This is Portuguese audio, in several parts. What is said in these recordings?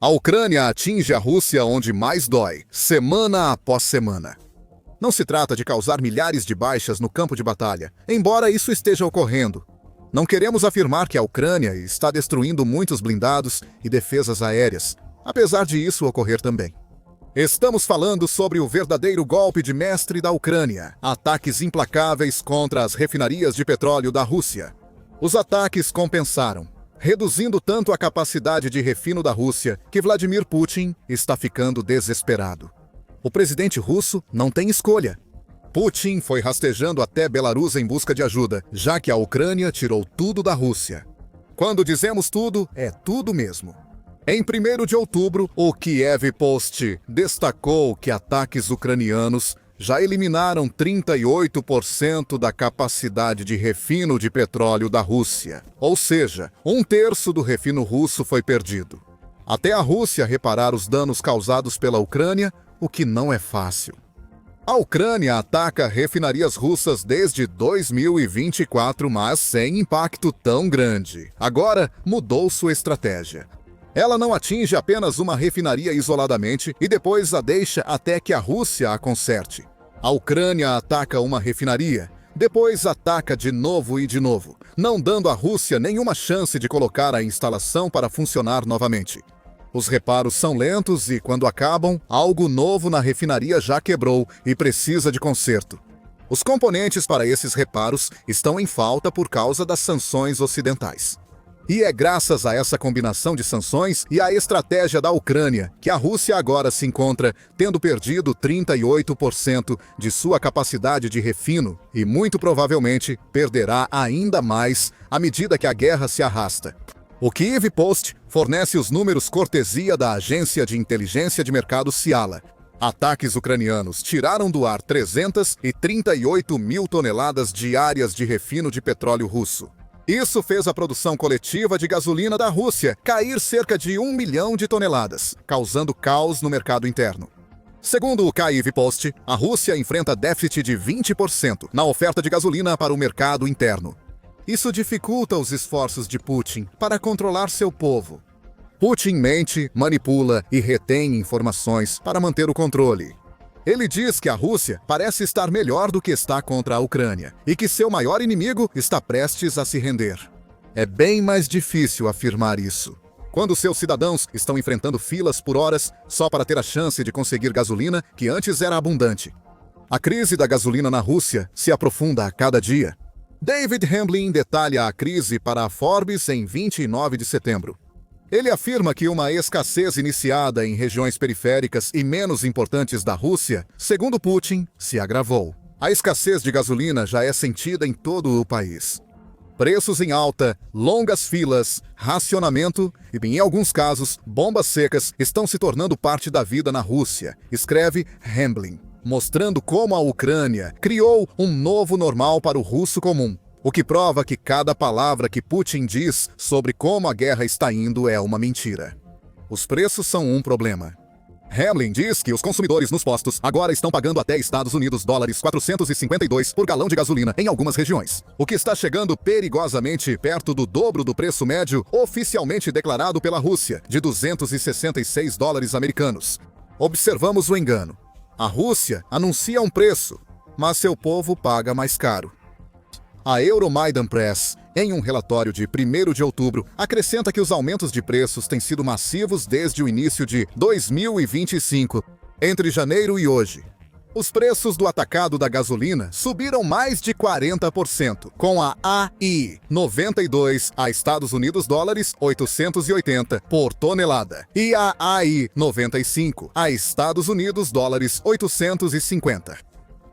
A Ucrânia atinge a Rússia onde mais dói, semana após semana. Não se trata de causar milhares de baixas no campo de batalha, embora isso esteja ocorrendo. Não queremos afirmar que a Ucrânia está destruindo muitos blindados e defesas aéreas, apesar de isso ocorrer também. Estamos falando sobre o verdadeiro golpe de mestre da Ucrânia, ataques implacáveis contra as refinarias de petróleo da Rússia. Os ataques compensaram, reduzindo tanto a capacidade de refino da Rússia que Vladimir Putin está ficando desesperado. O presidente russo não tem escolha. Putin foi rastejando até Belarus em busca de ajuda, já que a Ucrânia tirou tudo da Rússia. Quando dizemos tudo, é tudo mesmo. Em 1º de outubro, o Kiev Post destacou que ataques ucranianos já eliminaram 38% da capacidade de refino de petróleo da Rússia. Ou seja, 1/3 do refino russo foi perdido. Até a Rússia reparar os danos causados pela Ucrânia, o que não é fácil. A Ucrânia ataca refinarias russas desde 2024, mas sem impacto tão grande. Agora, mudou sua estratégia. Ela não atinge apenas uma refinaria isoladamente e depois a deixa até que a Rússia a conserte. A Ucrânia ataca uma refinaria, depois ataca de novo e de novo, não dando à Rússia nenhuma chance de colocar a instalação para funcionar novamente. Os reparos são lentos e, quando acabam, algo novo na refinaria já quebrou e precisa de conserto. Os componentes para esses reparos estão em falta por causa das sanções ocidentais. E é graças a essa combinação de sanções e à estratégia da Ucrânia que a Rússia agora se encontra tendo perdido 38% de sua capacidade de refino e muito provavelmente perderá ainda mais à medida que a guerra se arrasta. O Kiev Post fornece os números cortesia da agência de inteligência de mercado Ciala. Ataques ucranianos tiraram do ar 338 mil toneladas diárias de refino de petróleo russo. Isso fez a produção coletiva de gasolina da Rússia cair cerca de 1 milhão de toneladas, causando caos no mercado interno. Segundo o Kiev Post, a Rússia enfrenta déficit de 20% na oferta de gasolina para o mercado interno. Isso dificulta os esforços de Putin para controlar seu povo. Putin mente, manipula e retém informações para manter o controle. Ele diz que a Rússia parece estar melhor do que está contra a Ucrânia e que seu maior inimigo está prestes a se render. É bem mais difícil afirmar isso, quando seus cidadãos estão enfrentando filas por horas só para ter a chance de conseguir gasolina que antes era abundante. A crise da gasolina na Rússia se aprofunda a cada dia. David Hamblin detalha a crise para a Forbes em 29 de setembro. Ele afirma que uma escassez iniciada em regiões periféricas e menos importantes da Rússia, segundo Putin, se agravou. A escassez de gasolina já é sentida em todo o país. Preços em alta, longas filas, racionamento e, em alguns casos, bombas secas estão se tornando parte da vida na Rússia, escreve Hamblin, mostrando como a Ucrânia criou um novo normal para o russo comum. O que prova que cada palavra que Putin diz sobre como a guerra está indo é uma mentira. Os preços são um problema. Hamblin diz que os consumidores nos postos agora estão pagando até Estados Unidos $452 por galão de gasolina em algumas regiões, o que está chegando perigosamente perto do dobro do preço médio oficialmente declarado pela Rússia, de $266 americanos. Observamos o engano. A Rússia anuncia um preço, mas seu povo paga mais caro. A Euromaidan Press, em um relatório de 1º de outubro, acrescenta que os aumentos de preços têm sido massivos desde o início de 2025, entre janeiro e hoje. Os preços do atacado da gasolina subiram mais de 40%, com a AI 92 a Estados Unidos $880 por tonelada e a AI 95 a Estados Unidos $850.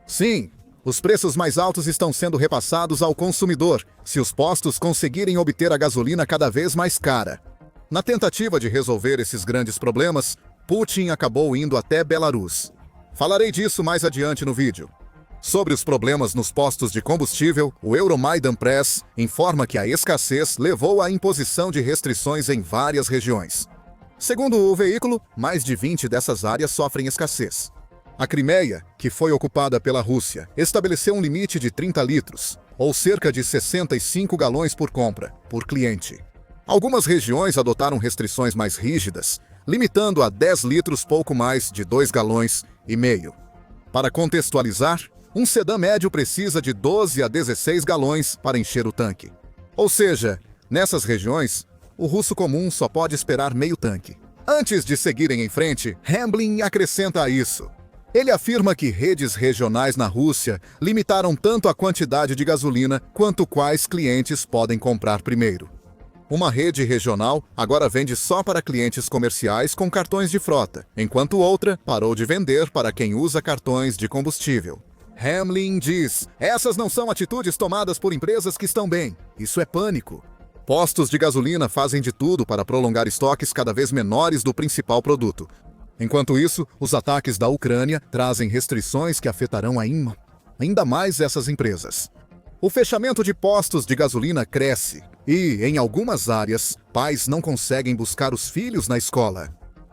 Sim, os preços mais altos estão sendo repassados ao consumidor, se os postos conseguirem obter a gasolina cada vez mais cara. Na tentativa de resolver esses grandes problemas, Putin acabou indo até Belarus. Falarei disso mais adiante no vídeo. Sobre os problemas nos postos de combustível, o Euromaidan Press informa que a escassez levou à imposição de restrições em várias regiões. Segundo o veículo, mais de 20 dessas áreas sofrem escassez. A Crimeia, que foi ocupada pela Rússia, estabeleceu um limite de 30 litros, ou cerca de 65 galões por compra, por cliente. Algumas regiões adotaram restrições mais rígidas, limitando a 10 litros, pouco mais de 2,5 galões. Para contextualizar, um sedã médio precisa de 12 a 16 galões para encher o tanque. Ou seja, nessas regiões, o russo comum só pode esperar meio tanque. Antes de seguirem em frente, Hamblin acrescenta a isso. Ele afirma que redes regionais na Rússia limitaram tanto a quantidade de gasolina quanto quais clientes podem comprar primeiro. Uma rede regional agora vende só para clientes comerciais com cartões de frota, enquanto outra parou de vender para quem usa cartões de combustível. Hamblin diz: essas não são atitudes tomadas por empresas que estão bem. Isso é pânico. Postos de gasolina fazem de tudo para prolongar estoques cada vez menores do principal produto. Enquanto isso, os ataques da Ucrânia trazem restrições que afetarão ainda mais essas empresas. O fechamento de postos de gasolina cresce e, em algumas áreas, pais não conseguem buscar os filhos na escola,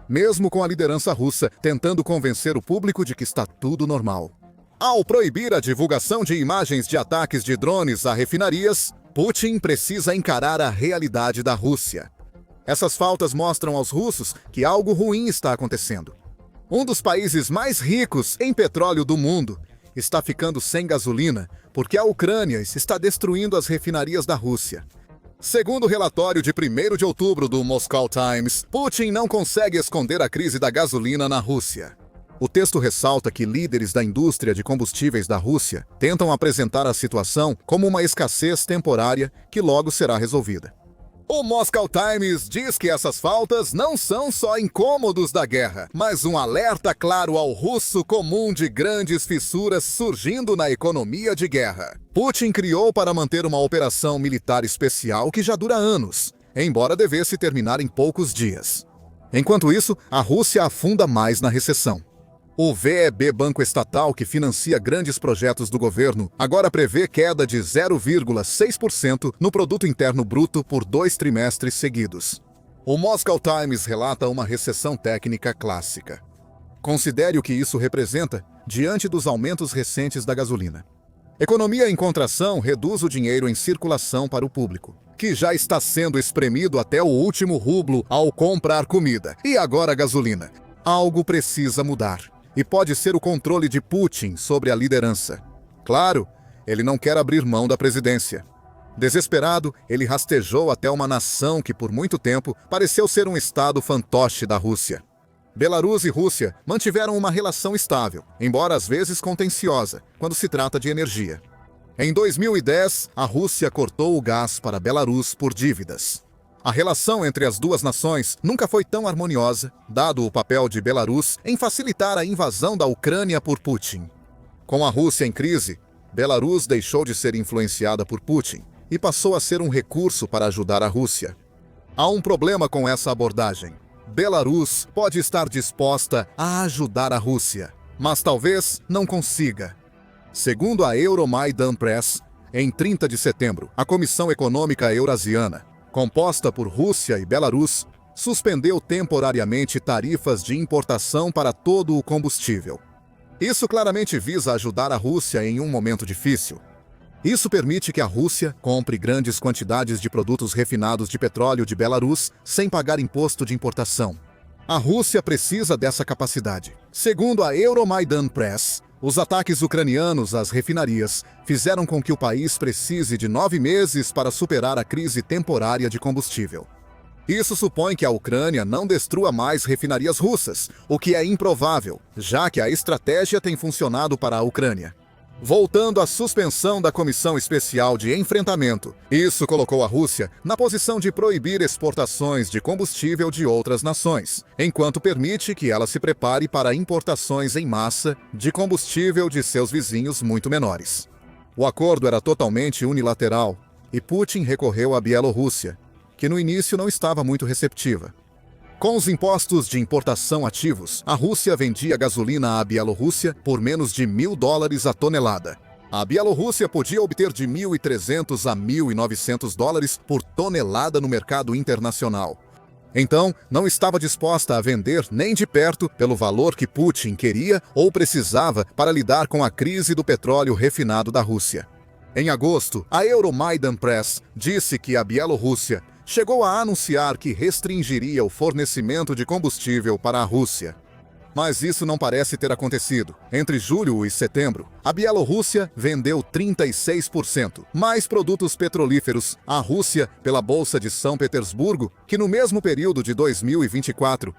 mesmo com a liderança russa tentando convencer o público de que está tudo normal. Ao proibir a divulgação de imagens de ataques de drones a refinarias, Putin precisa encarar a realidade da Rússia. Essas faltas mostram aos russos que algo ruim está acontecendo. Um dos países mais ricos em petróleo do mundo está ficando sem gasolina porque a Ucrânia está destruindo as refinarias da Rússia. Segundo o relatório de 1º de outubro do Moscow Times, Putin não consegue esconder a crise da gasolina na Rússia. O texto ressalta que líderes da indústria de combustíveis da Rússia tentam apresentar a situação como uma escassez temporária que logo será resolvida. O Moscow Times diz que essas faltas não são só incômodos da guerra, mas um alerta claro ao russo comum de grandes fissuras surgindo na economia de guerra. Putin criou para manter uma operação militar especial que já dura anos, embora devesse terminar em poucos dias. Enquanto isso, a Rússia afunda mais na recessão. O VEB, banco estatal que financia grandes projetos do governo, agora prevê queda de 0,6% no produto interno bruto por 2 trimestres seguidos. O Moscow Times relata uma recessão técnica clássica. Considere o que isso representa diante dos aumentos recentes da gasolina. Economia em contração reduz o dinheiro em circulação para o público, que já está sendo espremido até o último rublo ao comprar comida. E agora gasolina. Algo precisa mudar. E pode ser o controle de Putin sobre a liderança. Claro, ele não quer abrir mão da presidência. Desesperado, ele rastejou até uma nação que por muito tempo pareceu ser um estado fantoche da Rússia. Belarus e Rússia mantiveram uma relação estável, embora às vezes contenciosa, quando se trata de energia. Em 2010, a Rússia cortou o gás para Belarus por dívidas. A relação entre as duas nações nunca foi tão harmoniosa, dado o papel de Belarus em facilitar a invasão da Ucrânia por Putin. Com a Rússia em crise, Belarus deixou de ser influenciada por Putin e passou a ser um recurso para ajudar a Rússia. Há um problema com essa abordagem. Belarus pode estar disposta a ajudar a Rússia, mas talvez não consiga. Segundo a Euromaidan Press, em 30 de setembro, a Comissão Econômica Eurasiana, composta por Rússia e Belarus, suspendeu temporariamente tarifas de importação para todo o combustível. Isso claramente visa ajudar a Rússia em um momento difícil. Isso permite que a Rússia compre grandes quantidades de produtos refinados de petróleo de Belarus sem pagar imposto de importação. A Rússia precisa dessa capacidade. Segundo a Euromaidan Press, os ataques ucranianos às refinarias fizeram com que o país precise de 9 meses para superar a crise temporária de combustível. Isso supõe que a Ucrânia não destrua mais refinarias russas, o que é improvável, já que a estratégia tem funcionado para a Ucrânia. Voltando à suspensão da Comissão Especial de Enfrentamento, isso colocou a Rússia na posição de proibir exportações de combustível de outras nações, enquanto permite que ela se prepare para importações em massa de combustível de seus vizinhos muito menores. O acordo era totalmente unilateral e Putin recorreu à Bielorrússia, que no início não estava muito receptiva. Com os impostos de importação ativos, a Rússia vendia gasolina à Bielorrússia por menos de $1.000 a tonelada. A Bielorrússia podia obter de $1.300 a $1.900 por tonelada no mercado internacional. Então, não estava disposta a vender nem de perto pelo valor que Putin queria ou precisava para lidar com a crise do petróleo refinado da Rússia. Em agosto, a Euromaidan Press disse que a Bielorrússia chegou a anunciar que restringiria o fornecimento de combustível para a Rússia. Mas isso não parece ter acontecido. Entre julho e setembro, a Bielorrússia vendeu 36% mais produtos petrolíferos à Rússia pela Bolsa de São Petersburgo que no mesmo período de 2024.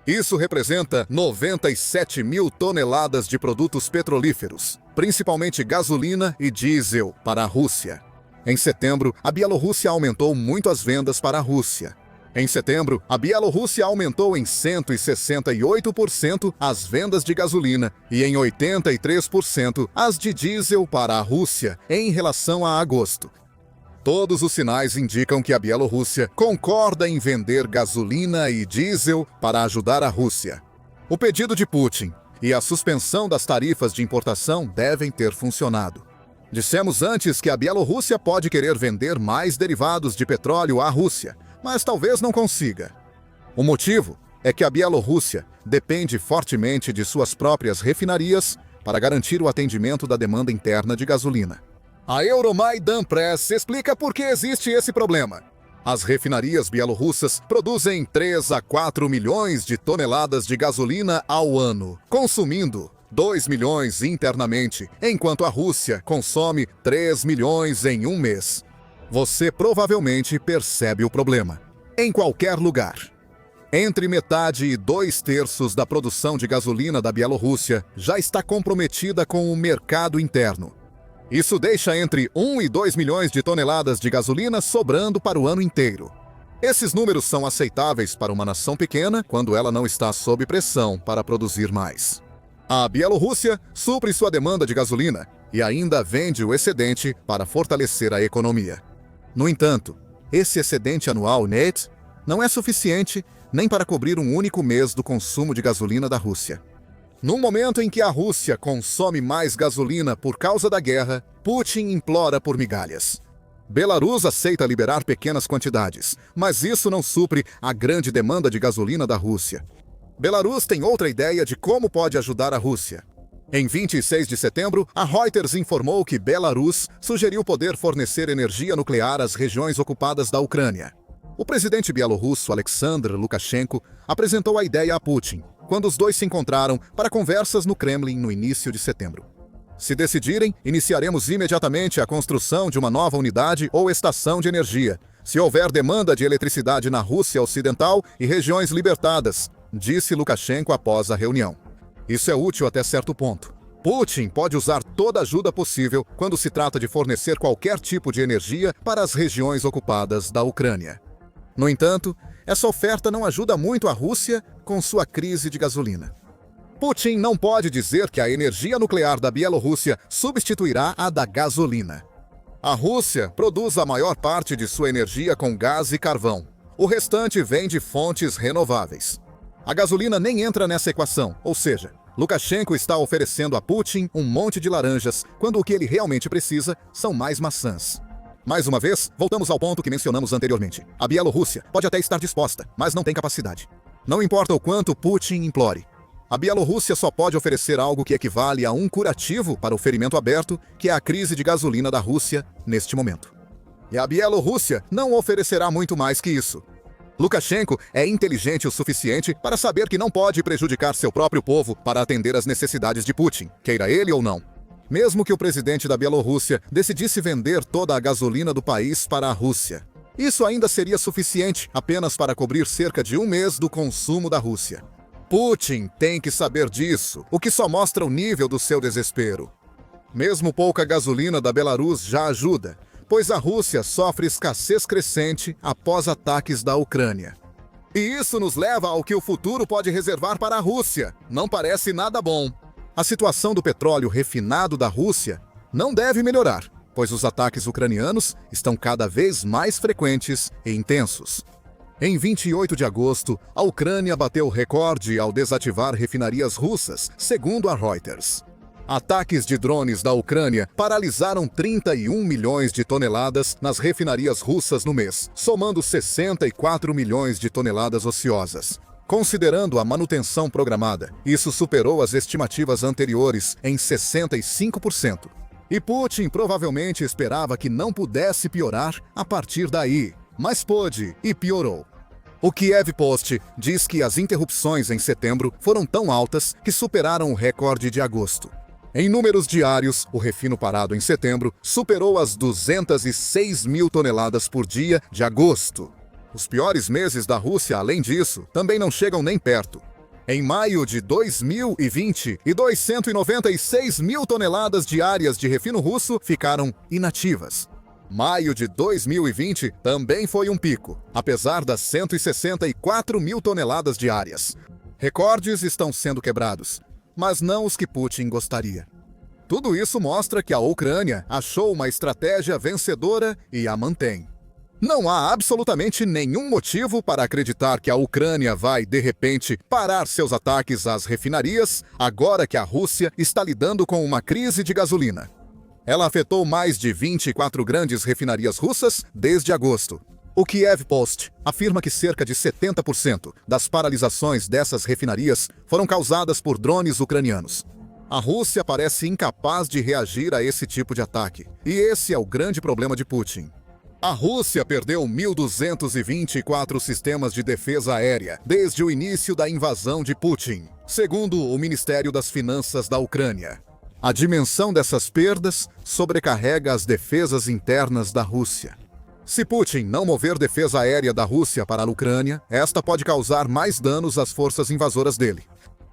Isso representa 97 mil toneladas de produtos petrolíferos, principalmente gasolina e diesel, para a Rússia. Em setembro, a Bielorrússia aumentou muito as vendas para a Rússia. Em setembro, a Bielorrússia aumentou em 168% as vendas de gasolina e em 83% as de diesel para a Rússia em relação a agosto. Todos os sinais indicam que a Bielorrússia concorda em vender gasolina e diesel para ajudar a Rússia. O pedido de Putin e a suspensão das tarifas de importação devem ter funcionado. Dissemos antes que a Bielorrússia pode querer vender mais derivados de petróleo à Rússia, mas talvez não consiga. O motivo é que a Bielorrússia depende fortemente de suas próprias refinarias para garantir o atendimento da demanda interna de gasolina. A Euromaidan Press explica por que existe esse problema. As refinarias bielorrussas produzem 3 a 4 milhões de toneladas de gasolina ao ano, consumindo 2 milhões internamente, enquanto a Rússia consome 3 milhões em um mês. Você provavelmente percebe o problema. Em qualquer lugar. Entre metade e 2/3 da produção de gasolina da Bielorrússia já está comprometida com o mercado interno. Isso deixa entre 1 e 2 milhões de toneladas de gasolina sobrando para o ano inteiro. Esses números são aceitáveis para uma nação pequena quando ela não está sob pressão para produzir mais. A Bielorrússia supre sua demanda de gasolina e ainda vende o excedente para fortalecer a economia. No entanto, esse excedente anual net não é suficiente nem para cobrir um único mês do consumo de gasolina da Rússia. No momento em que a Rússia consome mais gasolina por causa da guerra, Putin implora por migalhas. Belarus aceita liberar pequenas quantidades, mas isso não supre a grande demanda de gasolina da Rússia. Belarus tem outra ideia de como pode ajudar a Rússia. Em 26 de setembro, a Reuters informou que Belarus sugeriu poder fornecer energia nuclear às regiões ocupadas da Ucrânia. O presidente bielorrusso Alexander Lukashenko apresentou a ideia a Putin, quando os dois se encontraram para conversas no Kremlin no início de setembro. Se decidirem, iniciaremos imediatamente a construção de uma nova unidade ou estação de energia, se houver demanda de eletricidade na Rússia Ocidental e regiões libertadas, disse Lukashenko após a reunião. Isso é útil até certo ponto. Putin pode usar toda a ajuda possível quando se trata de fornecer qualquer tipo de energia para as regiões ocupadas da Ucrânia. No entanto, essa oferta não ajuda muito a Rússia com sua crise de gasolina. Putin não pode dizer que a energia nuclear da Bielorrússia substituirá a da gasolina. A Rússia produz a maior parte de sua energia com gás e carvão. O restante vem de fontes renováveis. A gasolina nem entra nessa equação, ou seja, Lukashenko está oferecendo a Putin um monte de laranjas, quando o que ele realmente precisa são mais maçãs. Mais uma vez, voltamos ao ponto que mencionamos anteriormente. A Bielorrússia pode até estar disposta, mas não tem capacidade. Não importa o quanto Putin implore. A Bielorrússia só pode oferecer algo que equivale a um curativo para o ferimento aberto, que é a crise de gasolina da Rússia neste momento. E a Bielorrússia não oferecerá muito mais que isso. Lukashenko é inteligente o suficiente para saber que não pode prejudicar seu próprio povo para atender às necessidades de Putin, queira ele ou não. Mesmo que o presidente da Bielorrússia decidisse vender toda a gasolina do país para a Rússia, isso ainda seria suficiente apenas para cobrir cerca de um mês do consumo da Rússia. Putin tem que saber disso, o que só mostra o nível do seu desespero. Mesmo pouca gasolina da Belarus já ajuda, pois a Rússia sofre escassez crescente após ataques da Ucrânia. E isso nos leva ao que o futuro pode reservar para a Rússia. Não parece nada bom. A situação do petróleo refinado da Rússia não deve melhorar, pois os ataques ucranianos estão cada vez mais frequentes e intensos. Em 28 de agosto, a Ucrânia bateu recorde ao desativar refinarias russas, segundo a Reuters. Ataques de drones da Ucrânia paralisaram 31 milhões de toneladas nas refinarias russas no mês, somando 64 milhões de toneladas ociosas. Considerando a manutenção programada, isso superou as estimativas anteriores em 65%. E Putin provavelmente esperava que não pudesse piorar a partir daí. mas pôde e piorou. O Kiev Post diz que as interrupções em setembro foram tão altas que superaram o recorde de agosto. Em números diários, o refino parado em setembro superou as 206 mil toneladas por dia de agosto. Os piores meses da Rússia, além disso, também não chegam nem perto. Em maio de 2020, 296 mil toneladas diárias de refino russo ficaram inativas. Maio de 2020 também foi um pico, apesar das 164 mil toneladas diárias. Recordes estão sendo quebrados, mas não os que Putin gostaria. Tudo isso mostra que a Ucrânia achou uma estratégia vencedora e a mantém. Não há absolutamente nenhum motivo para acreditar que a Ucrânia vai, de repente, parar seus ataques às refinarias agora que a Rússia está lidando com uma crise de gasolina. Ela afetou mais de 24 grandes refinarias russas desde agosto. O Kiev Post afirma que cerca de 70% das paralisações dessas refinarias foram causadas por drones ucranianos. A Rússia parece incapaz de reagir a esse tipo de ataque, e esse é o grande problema de Putin. A Rússia perdeu 1.224 sistemas de defesa aérea desde o início da invasão de Putin, segundo o Ministério das Finanças da Ucrânia. A dimensão dessas perdas sobrecarrega as defesas internas da Rússia. Se Putin não mover defesa aérea da Rússia para a Ucrânia, esta pode causar mais danos às forças invasoras dele.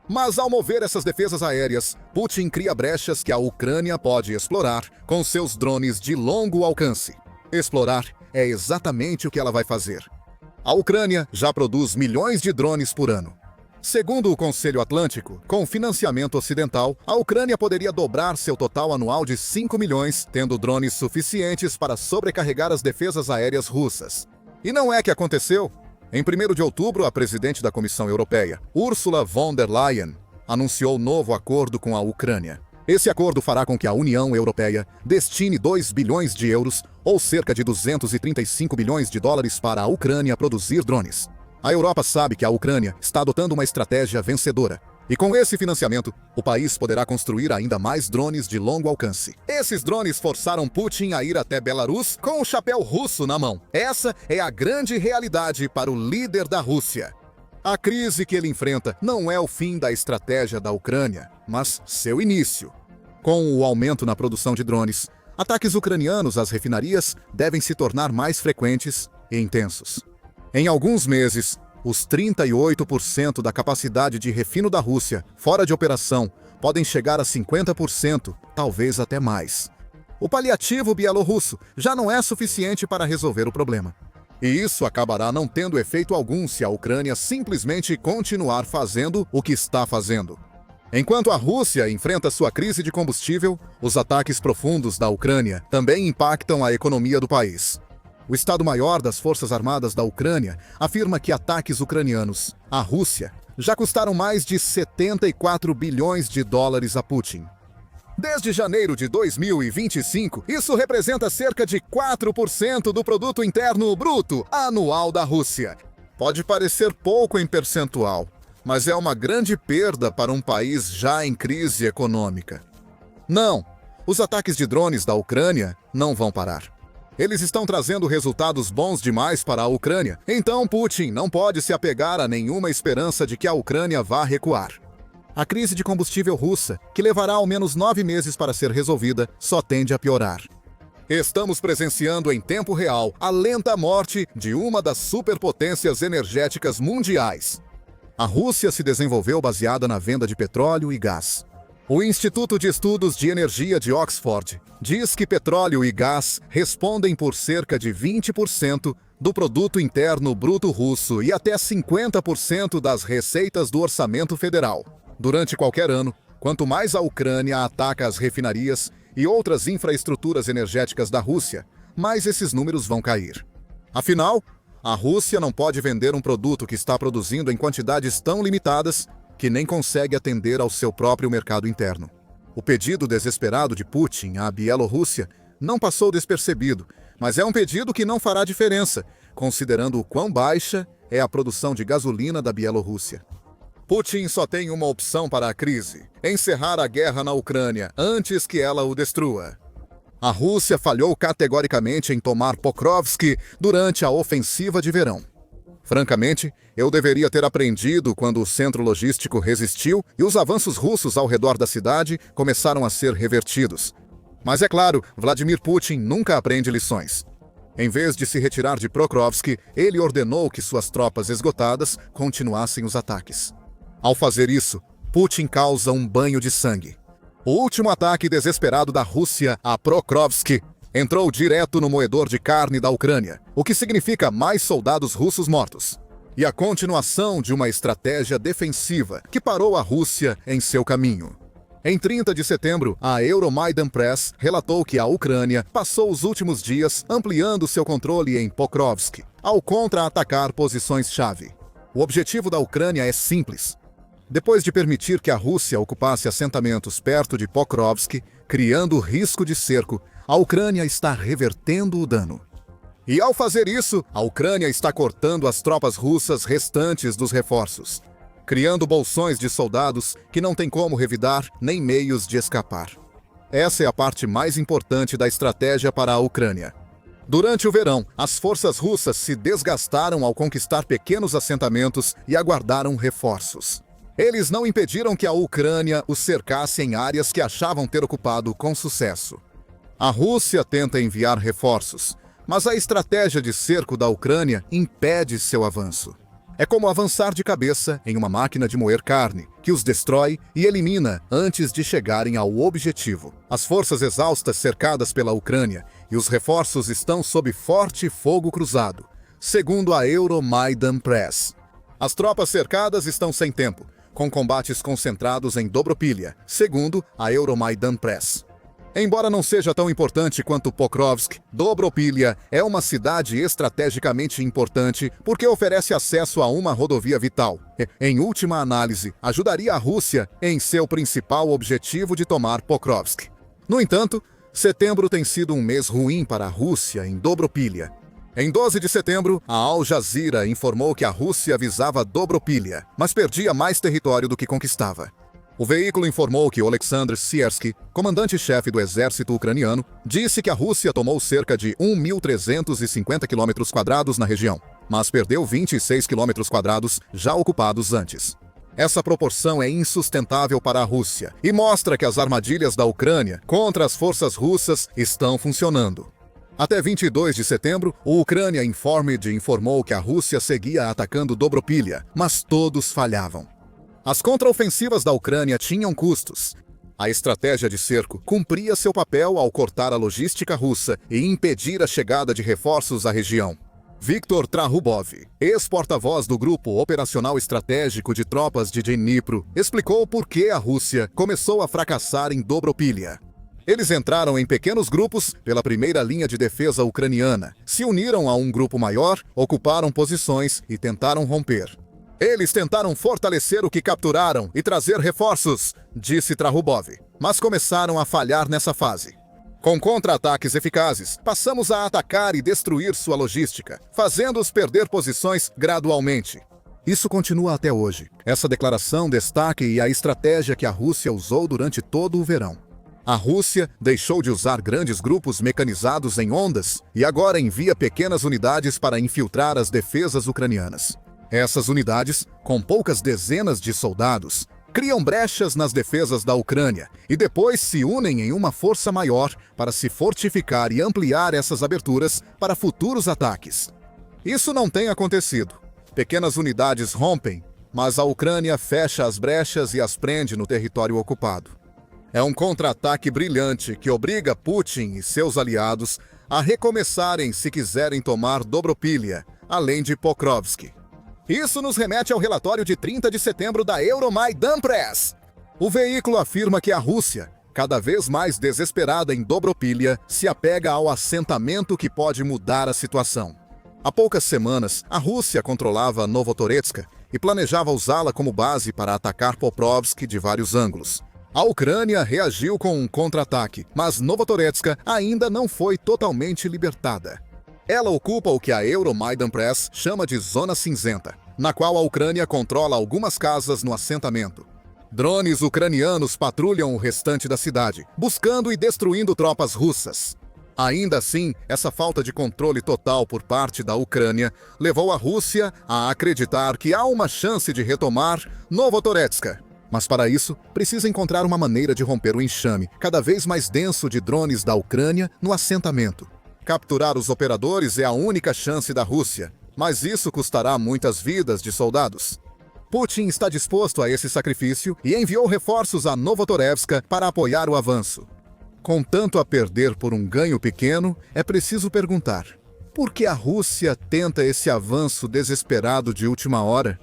Mas ao mover essas defesas aéreas, Putin cria brechas que a Ucrânia pode explorar com seus drones de longo alcance. Explorar é exatamente o que ela vai fazer. A Ucrânia já produz milhões de drones por ano. Segundo o Conselho Atlântico, com financiamento ocidental, a Ucrânia poderia dobrar seu total anual de 5 milhões, tendo drones suficientes para sobrecarregar as defesas aéreas russas. E não é que aconteceu? Em 1º de outubro, a presidente da Comissão Europeia, Ursula von der Leyen, anunciou novo acordo com a Ucrânia. Esse acordo fará com que a União Europeia destine 2 bilhões de euros, ou cerca de 235 bilhões de dólares, para a Ucrânia produzir drones. A Europa sabe que a Ucrânia está adotando uma estratégia vencedora. E com esse financiamento, o país poderá construir ainda mais drones de longo alcance. Esses drones forçaram Putin a ir até Belarus com o chapéu russo na mão. Essa é a grande realidade para o líder da Rússia. A crise que ele enfrenta não é o fim da estratégia da Ucrânia, mas seu início. Com o aumento na produção de drones, ataques ucranianos às refinarias devem se tornar mais frequentes e intensos. Em alguns meses, os 38% da capacidade de refino da Rússia fora de operação podem chegar a 50%, talvez até mais. O paliativo bielorrusso já não é suficiente para resolver o problema. E isso acabará não tendo efeito algum se a Ucrânia simplesmente continuar fazendo o que está fazendo. Enquanto a Rússia enfrenta sua crise de combustível, os ataques profundos da Ucrânia também impactam a economia do país. O Estado-Maior das Forças Armadas da Ucrânia afirma que ataques ucranianos à Rússia já custaram mais de 74 bilhões de dólares a Putin. Desde janeiro de 2025, isso representa cerca de 4% do produto interno bruto anual da Rússia. Pode parecer pouco em percentual, mas é uma grande perda para um país já em crise econômica. Não, os ataques de drones da Ucrânia não vão parar. Eles estão trazendo resultados bons demais para a Ucrânia, então Putin não pode se apegar a nenhuma esperança de que a Ucrânia vá recuar. A crise de combustível russa, que levará ao menos 9 meses para ser resolvida, só tende a piorar. Estamos presenciando em tempo real a lenta morte de uma das superpotências energéticas mundiais. A Rússia se desenvolveu baseada na venda de petróleo e gás. O Instituto de Estudos de Energia de Oxford diz que petróleo e gás respondem por cerca de 20% do produto interno bruto russo e até 50% das receitas do orçamento federal. Durante qualquer ano, quanto mais a Ucrânia ataca as refinarias e outras infraestruturas energéticas da Rússia, mais esses números vão cair. Afinal, a Rússia não pode vender um produto que está produzindo em quantidades tão limitadas que nem consegue atender ao seu próprio mercado interno. O pedido desesperado de Putin à Bielorrússia não passou despercebido, mas é um pedido que não fará diferença, considerando o quão baixa é a produção de gasolina da Bielorrússia. Putin só tem uma opção para a crise: encerrar a guerra na Ucrânia antes que ela o destrua. A Rússia falhou categoricamente em tomar Pokrovsk durante a ofensiva de verão. Francamente, eu deveria ter aprendido quando o centro logístico resistiu e os avanços russos ao redor da cidade começaram a ser revertidos. Mas é claro, Vladimir Putin nunca aprende lições. Em vez de se retirar de Pokrovsk, ele ordenou que suas tropas esgotadas continuassem os ataques. Ao fazer isso, Putin causa um banho de sangue. O último ataque desesperado da Rússia a Pokrovsk entrou direto no moedor de carne da Ucrânia, o que significa mais soldados russos mortos. E a continuação de uma estratégia defensiva que parou a Rússia em seu caminho. Em 30 de setembro, a Euromaidan Press relatou que a Ucrânia passou os últimos dias ampliando seu controle em Pokrovsk, ao contra-atacar posições-chave. O objetivo da Ucrânia é simples. Depois de permitir que a Rússia ocupasse assentamentos perto de Pokrovsk, criando risco de cerco, a Ucrânia está revertendo o dano. E ao fazer isso, a Ucrânia está cortando as tropas russas restantes dos reforços, criando bolsões de soldados que não têm como revidar nem meios de escapar. Essa é a parte mais importante da estratégia para a Ucrânia. Durante o verão, as forças russas se desgastaram ao conquistar pequenos assentamentos e aguardaram reforços. Eles não impediram que a Ucrânia os cercasse em áreas que achavam ter ocupado com sucesso. A Rússia tenta enviar reforços, mas a estratégia de cerco da Ucrânia impede seu avanço. É como avançar de cabeça em uma máquina de moer carne, que os destrói e elimina antes de chegarem ao objetivo. As forças exaustas cercadas pela Ucrânia e os reforços estão sob forte fogo cruzado, segundo a Euromaidan Press. As tropas cercadas estão sem tempo, com combates concentrados em Dobropilha, segundo a Euromaidan Press. Embora não seja tão importante quanto Pokrovsk, Dobropilha é uma cidade estrategicamente importante porque oferece acesso a uma rodovia vital. Em última análise, ajudaria a Rússia em seu principal objetivo de tomar Pokrovsk. No entanto, setembro tem sido um mês ruim para a Rússia em Dobropilha. Em 12 de setembro, a Al Jazeera informou que a Rússia visava Dobropilha, mas perdia mais território do que conquistava. O veículo informou que Oleksandr Siersky, comandante-chefe do exército ucraniano, disse que a Rússia tomou cerca de 1.350 km² na região, mas perdeu 26 km² já ocupados antes. Essa proporção é insustentável para a Rússia e mostra que as armadilhas da Ucrânia contra as forças russas estão funcionando. Até 22 de setembro, o Ucrânia Informed informou que a Rússia seguia atacando Dobropilha, mas todos falhavam. As contraofensivas da Ucrânia tinham custos. A estratégia de cerco cumpria seu papel ao cortar a logística russa e impedir a chegada de reforços à região. Viktor Trahubov, ex-porta-voz do Grupo Operacional Estratégico de Tropas de Dnipro, explicou por que a Rússia começou a fracassar em Dobropilha. Eles entraram em pequenos grupos pela primeira linha de defesa ucraniana, se uniram a um grupo maior, ocuparam posições e tentaram romper. Eles tentaram fortalecer o que capturaram e trazer reforços, disse Trahubov, mas começaram a falhar nessa fase. Com contra-ataques eficazes, passamos a atacar e destruir sua logística, fazendo-os perder posições gradualmente. Isso continua até hoje. Essa declaração destaca a estratégia que a Rússia usou durante todo o verão. A Rússia deixou de usar grandes grupos mecanizados em ondas e agora envia pequenas unidades para infiltrar as defesas ucranianas. Essas unidades, com poucas dezenas de soldados, criam brechas nas defesas da Ucrânia e depois se unem em uma força maior para se fortificar e ampliar essas aberturas para futuros ataques. Isso não tem acontecido. Pequenas unidades rompem, mas a Ucrânia fecha as brechas e as prende no território ocupado. É um contra-ataque brilhante que obriga Putin e seus aliados a recomeçarem se quiserem tomar Dobropilha, além de Pokrovsk. Isso nos remete ao relatório de 30 de setembro da Euromaidan Press. O veículo afirma que a Rússia, cada vez mais desesperada em Dobropilha, se apega ao assentamento que pode mudar a situação. Há poucas semanas, a Rússia controlava Novotoretsk e planejava usá-la como base para atacar Pokrovsk de vários ângulos. A Ucrânia reagiu com um contra-ataque, mas Novotoretsk ainda não foi totalmente libertada. Ela ocupa o que a Euromaidan Press chama de Zona Cinzenta, na qual a Ucrânia controla algumas casas no assentamento. Drones ucranianos patrulham o restante da cidade, buscando e destruindo tropas russas. Ainda assim, essa falta de controle total por parte da Ucrânia levou a Rússia a acreditar que há uma chance de retomar Novotoretska. Mas para isso, precisa encontrar uma maneira de romper o enxame cada vez mais denso de drones da Ucrânia no assentamento. Capturar os operadores é a única chance da Rússia, mas isso custará muitas vidas de soldados. Putin está disposto a esse sacrifício e enviou reforços a Novotorevska para apoiar o avanço. Com tanto a perder por um ganho pequeno, é preciso perguntar: por que a Rússia tenta esse avanço desesperado de última hora?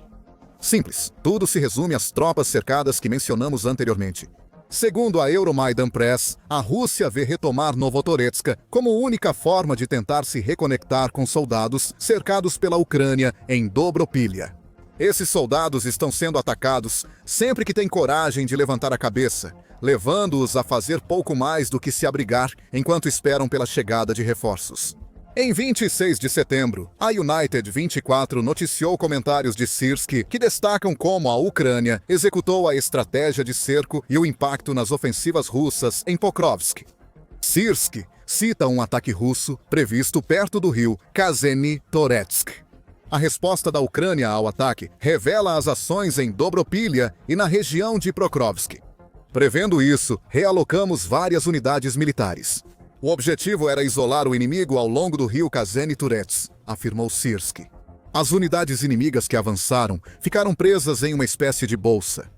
Simples, tudo se resume às tropas cercadas que mencionamos anteriormente. Segundo a Euromaidan Press, a Rússia vê retomar Novotoretska como única forma de tentar se reconectar com soldados cercados pela Ucrânia em Dobropilha. Esses soldados estão sendo atacados sempre que têm coragem de levantar a cabeça, levando-os a fazer pouco mais do que se abrigar enquanto esperam pela chegada de reforços. Em 26 de setembro, a United 24 noticiou comentários de Sirski que destacam como a Ucrânia executou a estratégia de cerco e o impacto nas ofensivas russas em Pokrovsk. Sirski cita um ataque russo previsto perto do rio Kazeni-Toretsk. A resposta da Ucrânia ao ataque revela as ações em Dobropilha e na região de Pokrovsk. Prevendo isso, realocamos várias unidades militares. O objetivo era isolar o inimigo ao longo do rio Kazeni-Turets, afirmou Sirski. As unidades inimigas que avançaram ficaram presas em uma espécie de bolsa.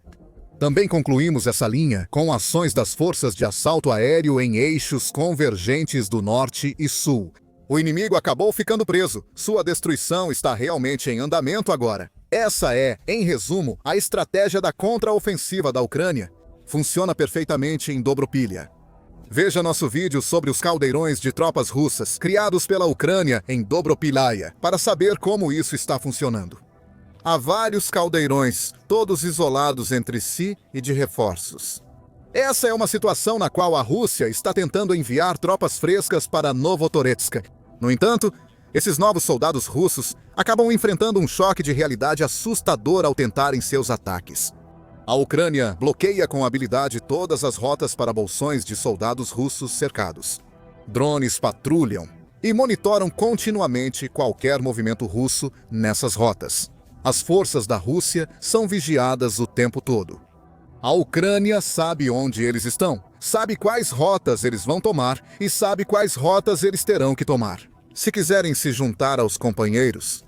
Também concluímos essa linha com ações das forças de assalto aéreo em eixos convergentes do norte e sul. O inimigo acabou ficando preso. Sua destruição está realmente em andamento agora. Essa é, em resumo, a estratégia da contraofensiva da Ucrânia. Funciona perfeitamente em Dobropilha. Veja nosso vídeo sobre os caldeirões de tropas russas criados pela Ucrânia em Dobropilhaya para saber como isso está funcionando. Há vários caldeirões, todos isolados entre si e de reforços. Essa é uma situação na qual a Rússia está tentando enviar tropas frescas para Novotoretska. No entanto, esses novos soldados russos acabam enfrentando um choque de realidade assustador ao tentarem seus ataques. A Ucrânia bloqueia com habilidade todas as rotas para bolsões de soldados russos cercados. Drones patrulham e monitoram continuamente qualquer movimento russo nessas rotas. As forças da Rússia são vigiadas o tempo todo. A Ucrânia sabe onde eles estão, sabe quais rotas eles vão tomar e sabe quais rotas eles terão que tomar. Se quiserem se juntar aos companheiros,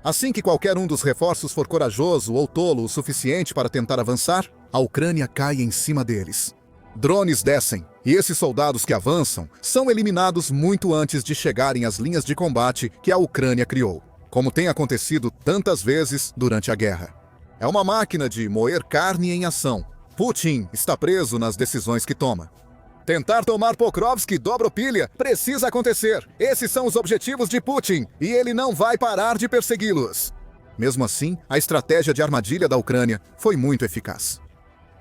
assim que qualquer um dos reforços for corajoso ou tolo o suficiente para tentar avançar, a Ucrânia cai em cima deles. Drones descem, e esses soldados que avançam são eliminados muito antes de chegarem às linhas de combate que a Ucrânia criou, como tem acontecido tantas vezes durante a guerra. É uma máquina de moer carne em ação. Putin está preso nas decisões que toma. Tentar tomar Pokrovsk e Dobropilha precisa acontecer. Esses são os objetivos de Putin e ele não vai parar de persegui-los. Mesmo assim, a estratégia de armadilha da Ucrânia foi muito eficaz.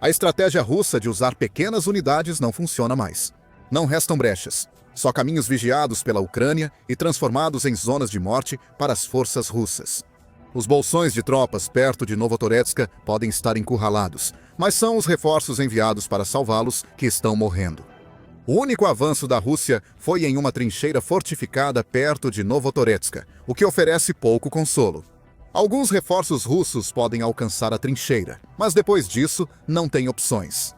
A estratégia russa de usar pequenas unidades não funciona mais. Não restam brechas, só caminhos vigiados pela Ucrânia e transformados em zonas de morte para as forças russas. Os bolsões de tropas perto de Novotoretska podem estar encurralados, mas são os reforços enviados para salvá-los que estão morrendo. O único avanço da Rússia foi em uma trincheira fortificada perto de Novotoretska, o que oferece pouco consolo. Alguns reforços russos podem alcançar a trincheira, mas depois disso não tem opções.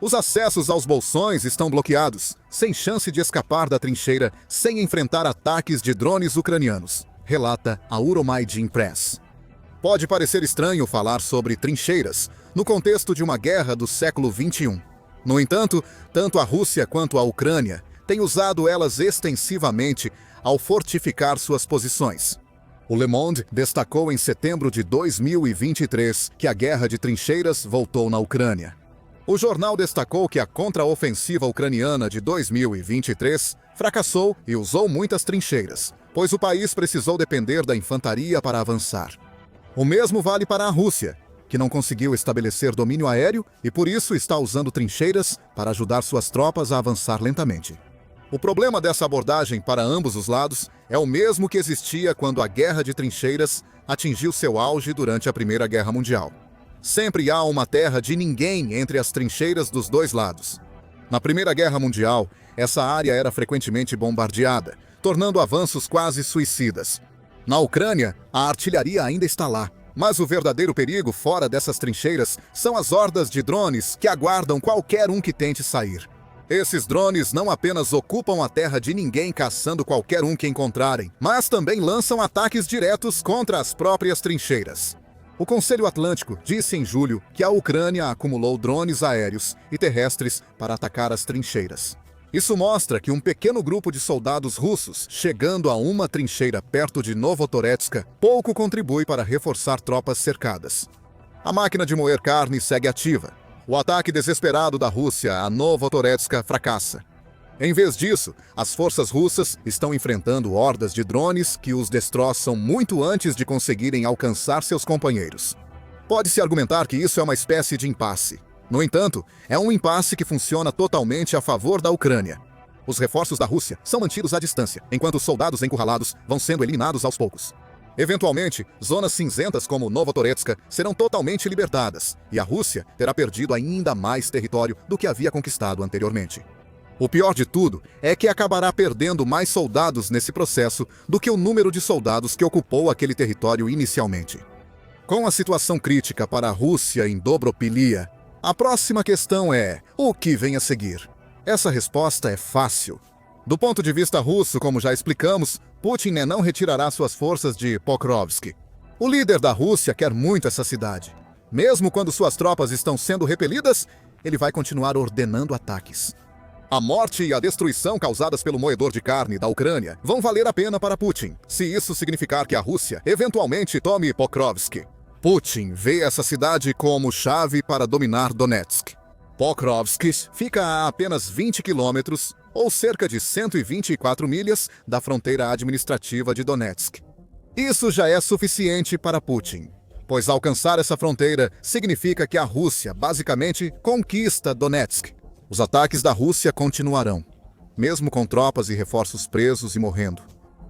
Os acessos aos bolsões estão bloqueados, sem chance de escapar da trincheira sem enfrentar ataques de drones ucranianos, relata a Euromaidan Press. Pode parecer estranho falar sobre trincheiras no contexto de uma guerra do século XXI. No entanto, tanto a Rússia quanto a Ucrânia têm usado elas extensivamente ao fortificar suas posições. O Le Monde destacou em setembro de 2023 que a guerra de trincheiras voltou na Ucrânia. O jornal destacou que a contraofensiva ucraniana de 2023 fracassou e usou muitas trincheiras, pois o país precisou depender da infantaria para avançar. O mesmo vale para a Rússia, que não conseguiu estabelecer domínio aéreo e por isso está usando trincheiras para ajudar suas tropas a avançar lentamente. O problema dessa abordagem para ambos os lados é o mesmo que existia quando a guerra de trincheiras atingiu seu auge durante a Primeira Guerra Mundial. Sempre há uma terra de ninguém entre as trincheiras dos dois lados. Na Primeira Guerra Mundial, essa área era frequentemente bombardeada, tornando avanços quase suicidas. Na Ucrânia, a artilharia ainda está lá, mas o verdadeiro perigo fora dessas trincheiras são as hordas de drones que aguardam qualquer um que tente sair. Esses drones não apenas ocupam a terra de ninguém caçando qualquer um que encontrarem, mas também lançam ataques diretos contra as próprias trincheiras. O Conselho Atlântico disse em julho que a Ucrânia acumulou drones aéreos e terrestres para atacar as trincheiras. Isso mostra que um pequeno grupo de soldados russos, chegando a uma trincheira perto de Novotoretsk, pouco contribui para reforçar tropas cercadas. A máquina de moer carne segue ativa. O ataque desesperado da Rússia a Novotoretsk fracassa. Em vez disso, as forças russas estão enfrentando hordas de drones que os destroçam muito antes de conseguirem alcançar seus companheiros. Pode-se argumentar que isso é uma espécie de impasse. No entanto, é um impasse que funciona totalmente a favor da Ucrânia. Os reforços da Rússia são mantidos à distância, enquanto os soldados encurralados vão sendo eliminados aos poucos. Eventualmente, zonas cinzentas como Novotoretsk serão totalmente libertadas, e a Rússia terá perdido ainda mais território do que havia conquistado anteriormente. O pior de tudo é que acabará perdendo mais soldados nesse processo do que o número de soldados que ocupou aquele território inicialmente. Com a situação crítica para a Rússia em Dobropilia, a próxima questão é: o que vem a seguir? Essa resposta é fácil. Do ponto de vista russo, como já explicamos, Putin não retirará suas forças de Pokrovsk. O líder da Rússia quer muito essa cidade. Mesmo quando suas tropas estão sendo repelidas, ele vai continuar ordenando ataques. A morte e a destruição causadas pelo moedor de carne da Ucrânia vão valer a pena para Putin, se isso significar que a Rússia eventualmente tome Pokrovsk. Putin vê essa cidade como chave para dominar Donetsk. Pokrovsk fica a apenas 20 quilômetros, ou cerca de 124 milhas, da fronteira administrativa de Donetsk. Isso já é suficiente para Putin, pois alcançar essa fronteira significa que a Rússia basicamente conquista Donetsk. Os ataques da Rússia continuarão, mesmo com tropas e reforços presos e morrendo.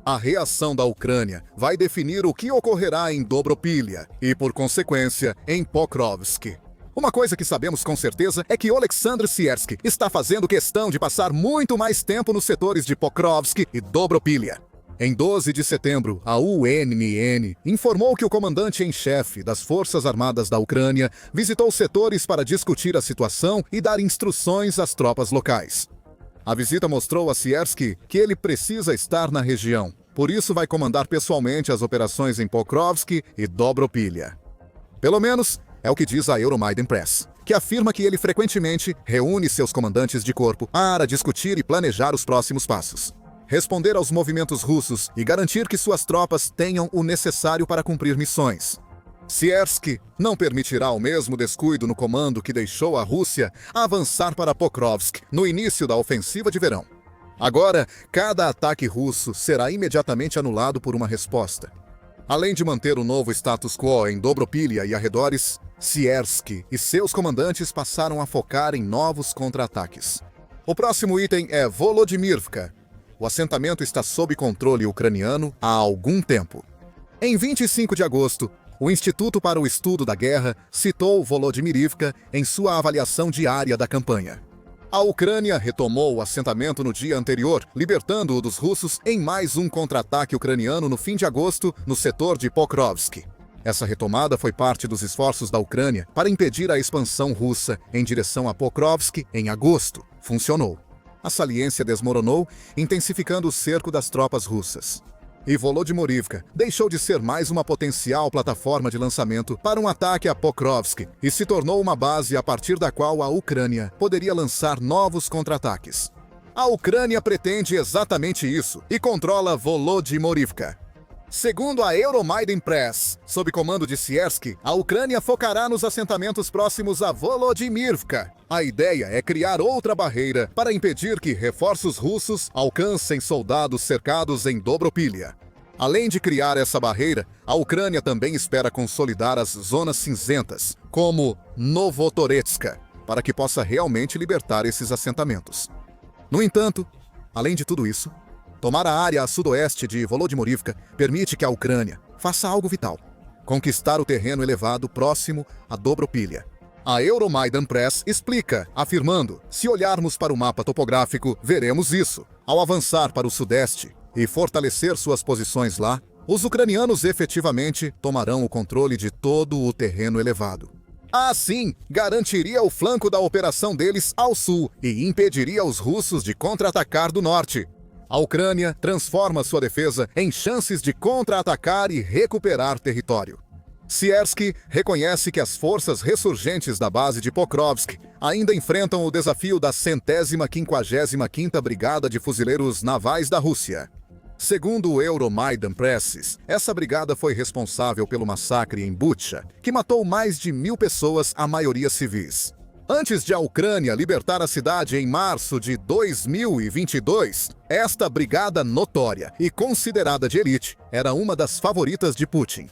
A reação da Ucrânia vai definir o que ocorrerá em Dobropilia e, por consequência, em Pokrovsk. Uma coisa que sabemos com certeza é que Oleksandr Siersky está fazendo questão de passar muito mais tempo nos setores de Pokrovsk e Dobropilia. Em 12 de setembro, a UNN informou que o comandante-em-chefe das Forças Armadas da Ucrânia visitou os setores para discutir a situação e dar instruções às tropas locais. A visita mostrou a Siersky que ele precisa estar na região, por isso vai comandar pessoalmente as operações em Pokrovsk e Dobropilia. Pelo menos, é o que diz a Euromaidan Press, que afirma que ele frequentemente reúne seus comandantes de corpo para discutir e planejar os próximos passos, responder aos movimentos russos e garantir que suas tropas tenham o necessário para cumprir missões. Siersky não permitirá o mesmo descuido no comando que deixou a Rússia avançar para Pokrovsk no início da ofensiva de verão. Agora, cada ataque russo será imediatamente anulado por uma resposta. Além de manter o novo status quo em Dobropilia e arredores, Siersky e seus comandantes passaram a focar em novos contra-ataques. O próximo item é Volodymyrivka. O assentamento está sob controle ucraniano há algum tempo. Em 25 de agosto, o Instituto para o Estudo da Guerra citou Volodymyrivka em sua avaliação diária da campanha. A Ucrânia retomou o assentamento no dia anterior, libertando-o dos russos em mais um contra-ataque ucraniano no fim de agosto, no setor de Pokrovsk. Essa retomada foi parte dos esforços da Ucrânia para impedir a expansão russa em direção a Pokrovsk em agosto. Funcionou. A saliência desmoronou, intensificando o cerco das tropas russas. E Volodymyrivka deixou de ser mais uma potencial plataforma de lançamento para um ataque a Pokrovsk e se tornou uma base a partir da qual a Ucrânia poderia lançar novos contra-ataques. A Ucrânia pretende exatamente isso e controla Volodymyrivka. Segundo a Euromaidan Press, sob comando de Siersky, a Ucrânia focará nos assentamentos próximos a Volodymyrivka. A ideia é criar outra barreira para impedir que reforços russos alcancem soldados cercados em Dobropilia. Além de criar essa barreira, a Ucrânia também espera consolidar as zonas cinzentas, como Novotoretsk, para que possa realmente libertar esses assentamentos. No entanto, além de tudo isso, tomar a área a sudoeste de Volodymyrivka permite que a Ucrânia faça algo vital: conquistar o terreno elevado próximo a Dobropilha. A Euromaidan Press explica, afirmando: se olharmos para o mapa topográfico, veremos isso. Ao avançar para o sudeste e fortalecer suas posições lá, os ucranianos efetivamente tomarão o controle de todo o terreno elevado. Assim, garantiria o flanco da operação deles ao sul e impediria os russos de contra-atacar do norte. A Ucrânia transforma sua defesa em chances de contra-atacar e recuperar território. Siersky reconhece que as forças ressurgentes da base de Pokrovsk ainda enfrentam o desafio da 155ª Brigada de Fuzileiros Navais da Rússia. Segundo o Euromaidan Press, essa brigada foi responsável pelo massacre em Bucha, que matou mais de 1.000 pessoas, a maioria civis. Antes de a Ucrânia libertar a cidade em março de 2022, esta brigada notória e considerada de elite era uma das favoritas de Putin.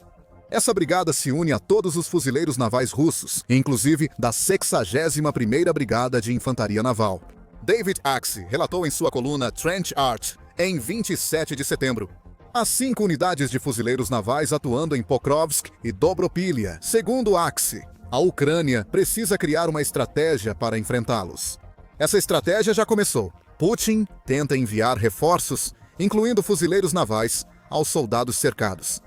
Essa brigada se une a todos os fuzileiros navais russos, inclusive da 61ª Brigada de Infantaria Naval. David Axe relatou em sua coluna Trench Art, em 27 de setembro. Há 5 unidades de fuzileiros navais atuando em Pokrovsk e Dobropilha. Segundo Axe, a Ucrânia precisa criar uma estratégia para enfrentá-los. Essa estratégia já começou. Putin tenta enviar reforços, incluindo fuzileiros navais, aos soldados cercados.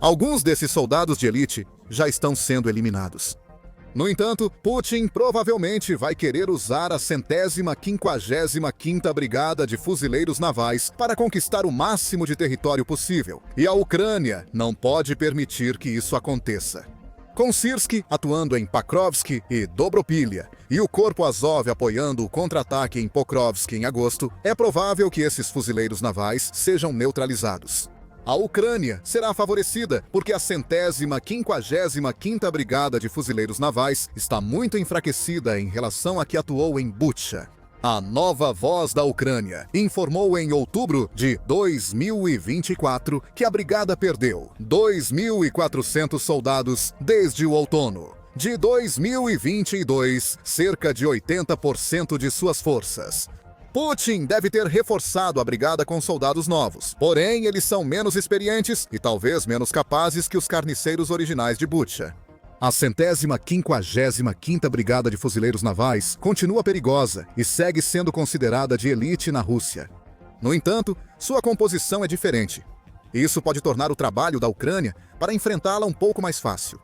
Alguns desses soldados de elite já estão sendo eliminados. No entanto, Putin provavelmente vai querer usar a 155ª Brigada de Fuzileiros Navais para conquistar o máximo de território possível, e a Ucrânia não pode permitir que isso aconteça. Com Syrskyi atuando em Pakrovsk e Dobropilha, e o Corpo Azov apoiando o contra-ataque em Pokrovsk em agosto, é provável que esses fuzileiros navais sejam neutralizados. A Ucrânia será favorecida porque a 155ª Brigada de Fuzileiros Navais está muito enfraquecida em relação à que atuou em Bucha. A Nova Voz da Ucrânia informou em outubro de 2024 que a brigada perdeu 2.400 soldados desde o outono. De 2022, cerca de 80% de suas forças. Putin deve ter reforçado a brigada com soldados novos, porém eles são menos experientes e talvez menos capazes que os carniceiros originais de Bucha. A 155ª Brigada de Fuzileiros Navais continua perigosa e segue sendo considerada de elite na Rússia. No entanto, sua composição é diferente. Isso pode tornar o trabalho da Ucrânia para enfrentá-la um pouco mais fácil.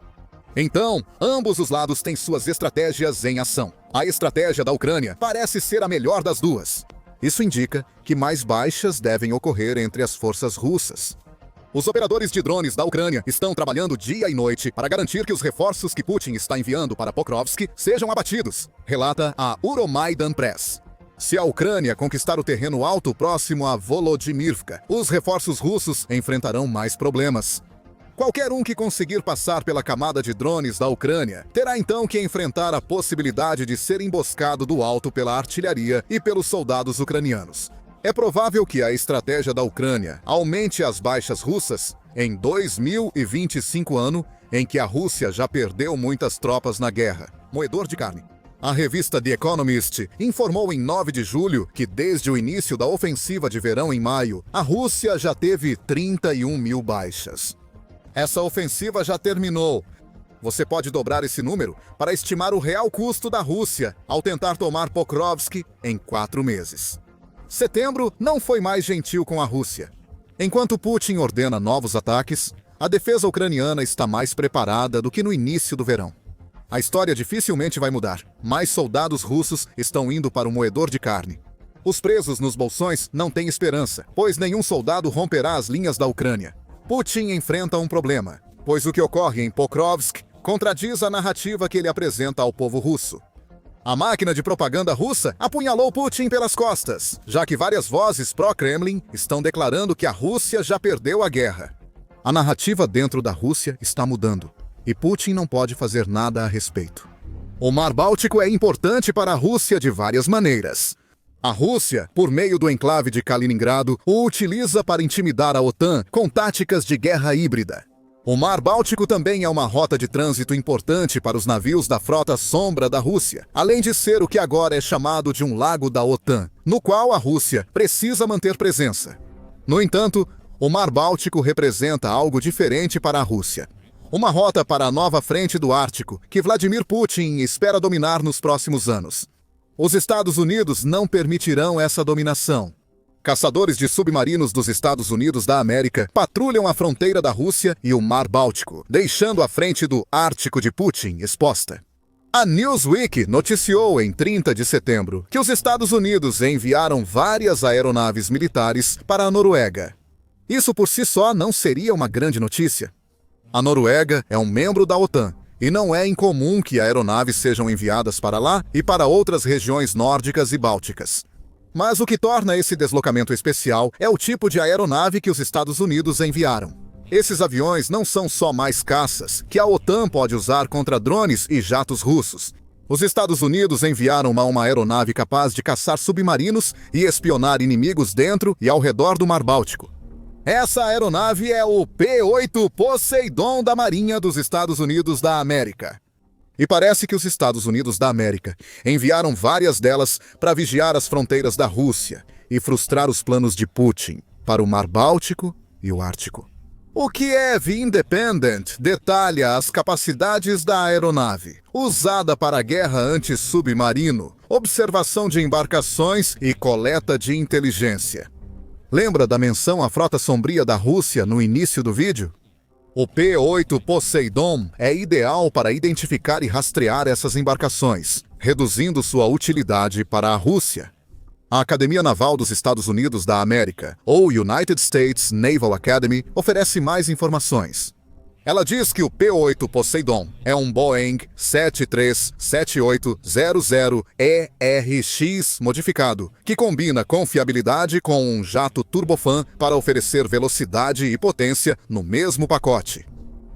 Então, ambos os lados têm suas estratégias em ação. A estratégia da Ucrânia parece ser a melhor das duas. Isso indica que mais baixas devem ocorrer entre as forças russas. Os operadores de drones da Ucrânia estão trabalhando dia e noite para garantir que os reforços que Putin está enviando para Pokrovsk sejam abatidos, relata a Euromaidan Press. Se a Ucrânia conquistar o terreno alto próximo a Volodymyrka, os reforços russos enfrentarão mais problemas. Qualquer um que conseguir passar pela camada de drones da Ucrânia terá então que enfrentar a possibilidade de ser emboscado do alto pela artilharia e pelos soldados ucranianos. É provável que a estratégia da Ucrânia aumente as baixas russas em 2025, ano em que a Rússia já perdeu muitas tropas na guerra. Moedor de carne. A revista The Economist informou em 9 de julho que desde o início da ofensiva de verão em maio, a Rússia já teve 31.000 baixas. Essa ofensiva já terminou. Você pode dobrar esse número para estimar o real custo da Rússia ao tentar tomar Pokrovsk em 4 meses. Setembro não foi mais gentil com a Rússia. Enquanto Putin ordena novos ataques, a defesa ucraniana está mais preparada do que no início do verão. A história dificilmente vai mudar. Mais soldados russos estão indo para o moedor de carne. Os presos nos bolsões não têm esperança, pois nenhum soldado romperá as linhas da Ucrânia. Putin enfrenta um problema, pois o que ocorre em Pokrovsk contradiz a narrativa que ele apresenta ao povo russo. A máquina de propaganda russa apunhalou Putin pelas costas, já que várias vozes pró-Kremlin estão declarando que a Rússia já perdeu a guerra. A narrativa dentro da Rússia está mudando, e Putin não pode fazer nada a respeito. O Mar Báltico é importante para a Rússia de várias maneiras. A Rússia, por meio do enclave de Kaliningrado, o utiliza para intimidar a OTAN com táticas de guerra híbrida. O Mar Báltico também é uma rota de trânsito importante para os navios da frota sombra da Rússia, além de ser o que agora é chamado de um lago da OTAN, no qual a Rússia precisa manter presença. No entanto, o Mar Báltico representa algo diferente para a Rússia. uma rota para a nova frente do Ártico que Vladimir Putin espera dominar nos próximos anos. Os Estados Unidos não permitirão essa dominação. Caçadores de submarinos dos Estados Unidos da América patrulham a fronteira da Rússia e o Mar Báltico, deixando a frente do Ártico de Putin exposta. A Newsweek noticiou em 30 de setembro que os Estados Unidos enviaram várias aeronaves militares para a Noruega. Isso por si só não seria uma grande notícia. A Noruega é um membro da OTAN e não é incomum que aeronaves sejam enviadas para lá e para outras regiões nórdicas e bálticas. Mas o que torna esse deslocamento especial é o tipo de aeronave que os Estados Unidos enviaram. Esses aviões não são só mais caças que a OTAN pode usar contra drones e jatos russos. Os Estados Unidos enviaram uma aeronave capaz de caçar submarinos e espionar inimigos dentro e ao redor do Mar Báltico. Essa aeronave é o P-8 Poseidon da Marinha dos Estados Unidos da América. E parece que os Estados Unidos da América enviaram várias delas para vigiar as fronteiras da Rússia e frustrar os planos de Putin para o Mar Báltico e o Ártico. O Kiev Independent detalha as capacidades da aeronave, usada para a guerra anti-submarino, observação de embarcações e coleta de inteligência. Lembra da menção à frota sombria da Rússia no início do vídeo? O P-8 Poseidon é ideal para identificar e rastrear essas embarcações, reduzindo sua utilidade para a Rússia. A Academia Naval dos Estados Unidos da América, ou United States Naval Academy, oferece mais informações. Ela diz que o P-8 Poseidon é um Boeing 737-800ERX modificado, que combina confiabilidade com um jato turbofan para oferecer velocidade e potência no mesmo pacote.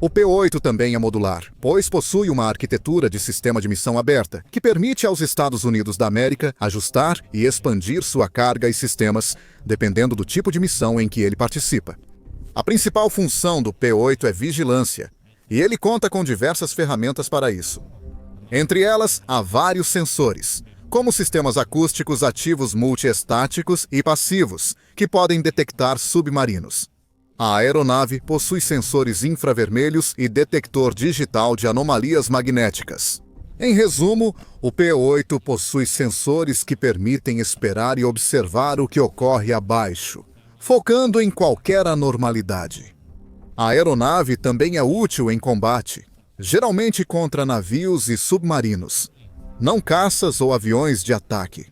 O P-8 também é modular, pois possui uma arquitetura de sistema de missão aberta, que permite aos Estados Unidos da América ajustar e expandir sua carga e sistemas, dependendo do tipo de missão em que ele participa. A principal função do P-8 é vigilância, e ele conta com diversas ferramentas para isso. Entre elas, há vários sensores, como sistemas acústicos ativos multiestáticos e passivos, que podem detectar submarinos. A aeronave possui sensores infravermelhos e detector digital de anomalias magnéticas. Em resumo, o P-8 possui sensores que permitem esperar e observar o que ocorre abaixo, focando em qualquer anormalidade. A aeronave também é útil em combate, geralmente contra navios e submarinos, não caças ou aviões de ataque.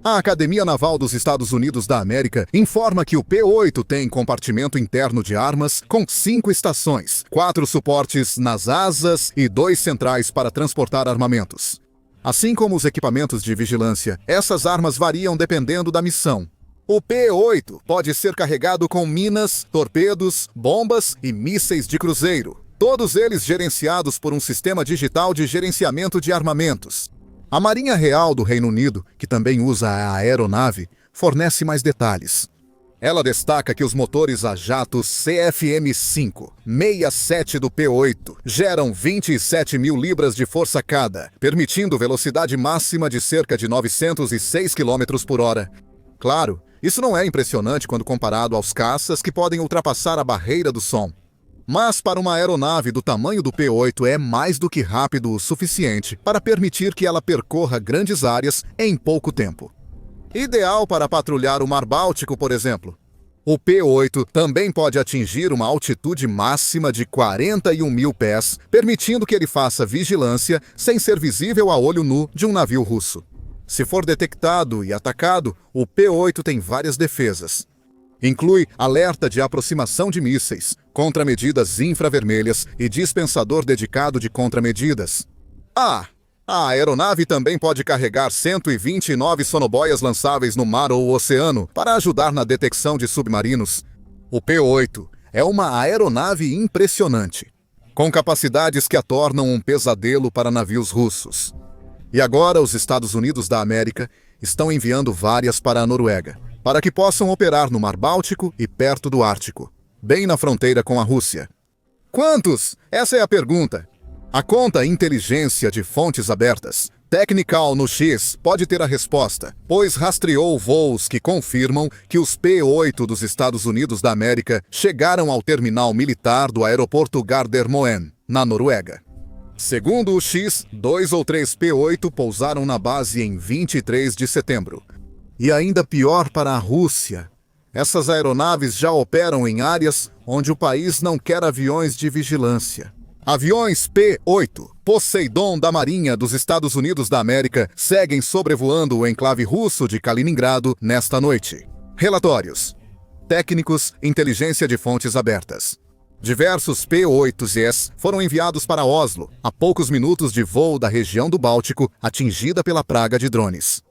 A Academia Naval dos Estados Unidos da América informa que o P-8 tem compartimento interno de armas com 5 estações, 4 suportes nas asas e 2 centrais para transportar armamentos. Assim como os equipamentos de vigilância, essas armas variam dependendo da missão. O P-8 pode ser carregado com minas, torpedos, bombas e mísseis de cruzeiro, todos eles gerenciados por um sistema digital de gerenciamento de armamentos. A Marinha Real do Reino Unido, que também usa a aeronave, fornece mais detalhes. Ela destaca que os motores a jato CFM5-67 do P-8 geram 27 mil libras de força cada, permitindo velocidade máxima de cerca de 906 km por hora. Claro, isso não é impressionante quando comparado aos caças que podem ultrapassar a barreira do som. Mas para uma aeronave do tamanho do P-8 é mais do que rápido o suficiente para permitir que ela percorra grandes áreas em pouco tempo. Ideal para patrulhar o Mar Báltico, por exemplo. O P-8 também pode atingir uma altitude máxima de 41 mil pés, permitindo que ele faça vigilância sem ser visível a olho nu de um navio russo. Se for detectado e atacado, o P-8 tem várias defesas. Inclui alerta de aproximação de mísseis, contramedidas infravermelhas e dispensador dedicado de contramedidas. A aeronave também pode carregar 129 sonoboias lançáveis no mar ou oceano para ajudar na detecção de submarinos. O P-8 é uma aeronave impressionante, com capacidades que a tornam um pesadelo para navios russos. E agora os Estados Unidos da América estão enviando várias para a Noruega, para que possam operar no Mar Báltico e perto do Ártico, bem na fronteira com a Rússia. Quantos? Essa é a pergunta. A conta Inteligência de Fontes Abertas, Technical no X, pode ter a resposta, pois rastreou voos que confirmam que os P-8 dos Estados Unidos da América chegaram ao terminal militar do aeroporto Gardermoen, na Noruega. Segundo o X, 2 ou 3 P-8 pousaram na base em 23 de setembro. E ainda pior para a Rússia. Essas aeronaves já operam em áreas onde o país não quer aviões de vigilância. Aviões P-8, Poseidon da Marinha dos Estados Unidos da América, seguem sobrevoando o enclave russo de Kaliningrado nesta noite. Relatórios. Técnicos, inteligência de fontes abertas. Diversos P-8s foram enviados para Oslo, a poucos minutos de voo da região do Báltico, atingida pela praga de drones.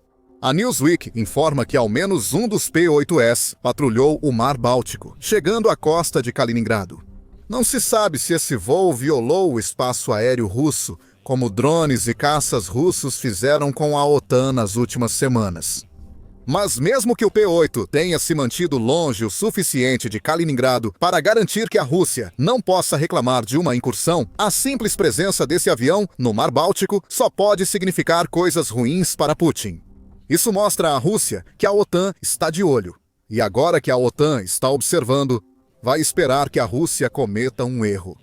A Newsweek informa que ao menos um dos P-8s patrulhou o Mar Báltico, chegando à costa de Kaliningrado. Não se sabe se esse voo violou o espaço aéreo russo, como drones e caças russos fizeram com a OTAN nas últimas semanas. Mas mesmo que o P-8 tenha se mantido longe o suficiente de Kaliningrado para garantir que a Rússia não possa reclamar de uma incursão, a simples presença desse avião no Mar Báltico só pode significar coisas ruins para Putin. Isso mostra à Rússia que a OTAN está de olho. E agora que a OTAN está observando, vai esperar que a Rússia cometa um erro.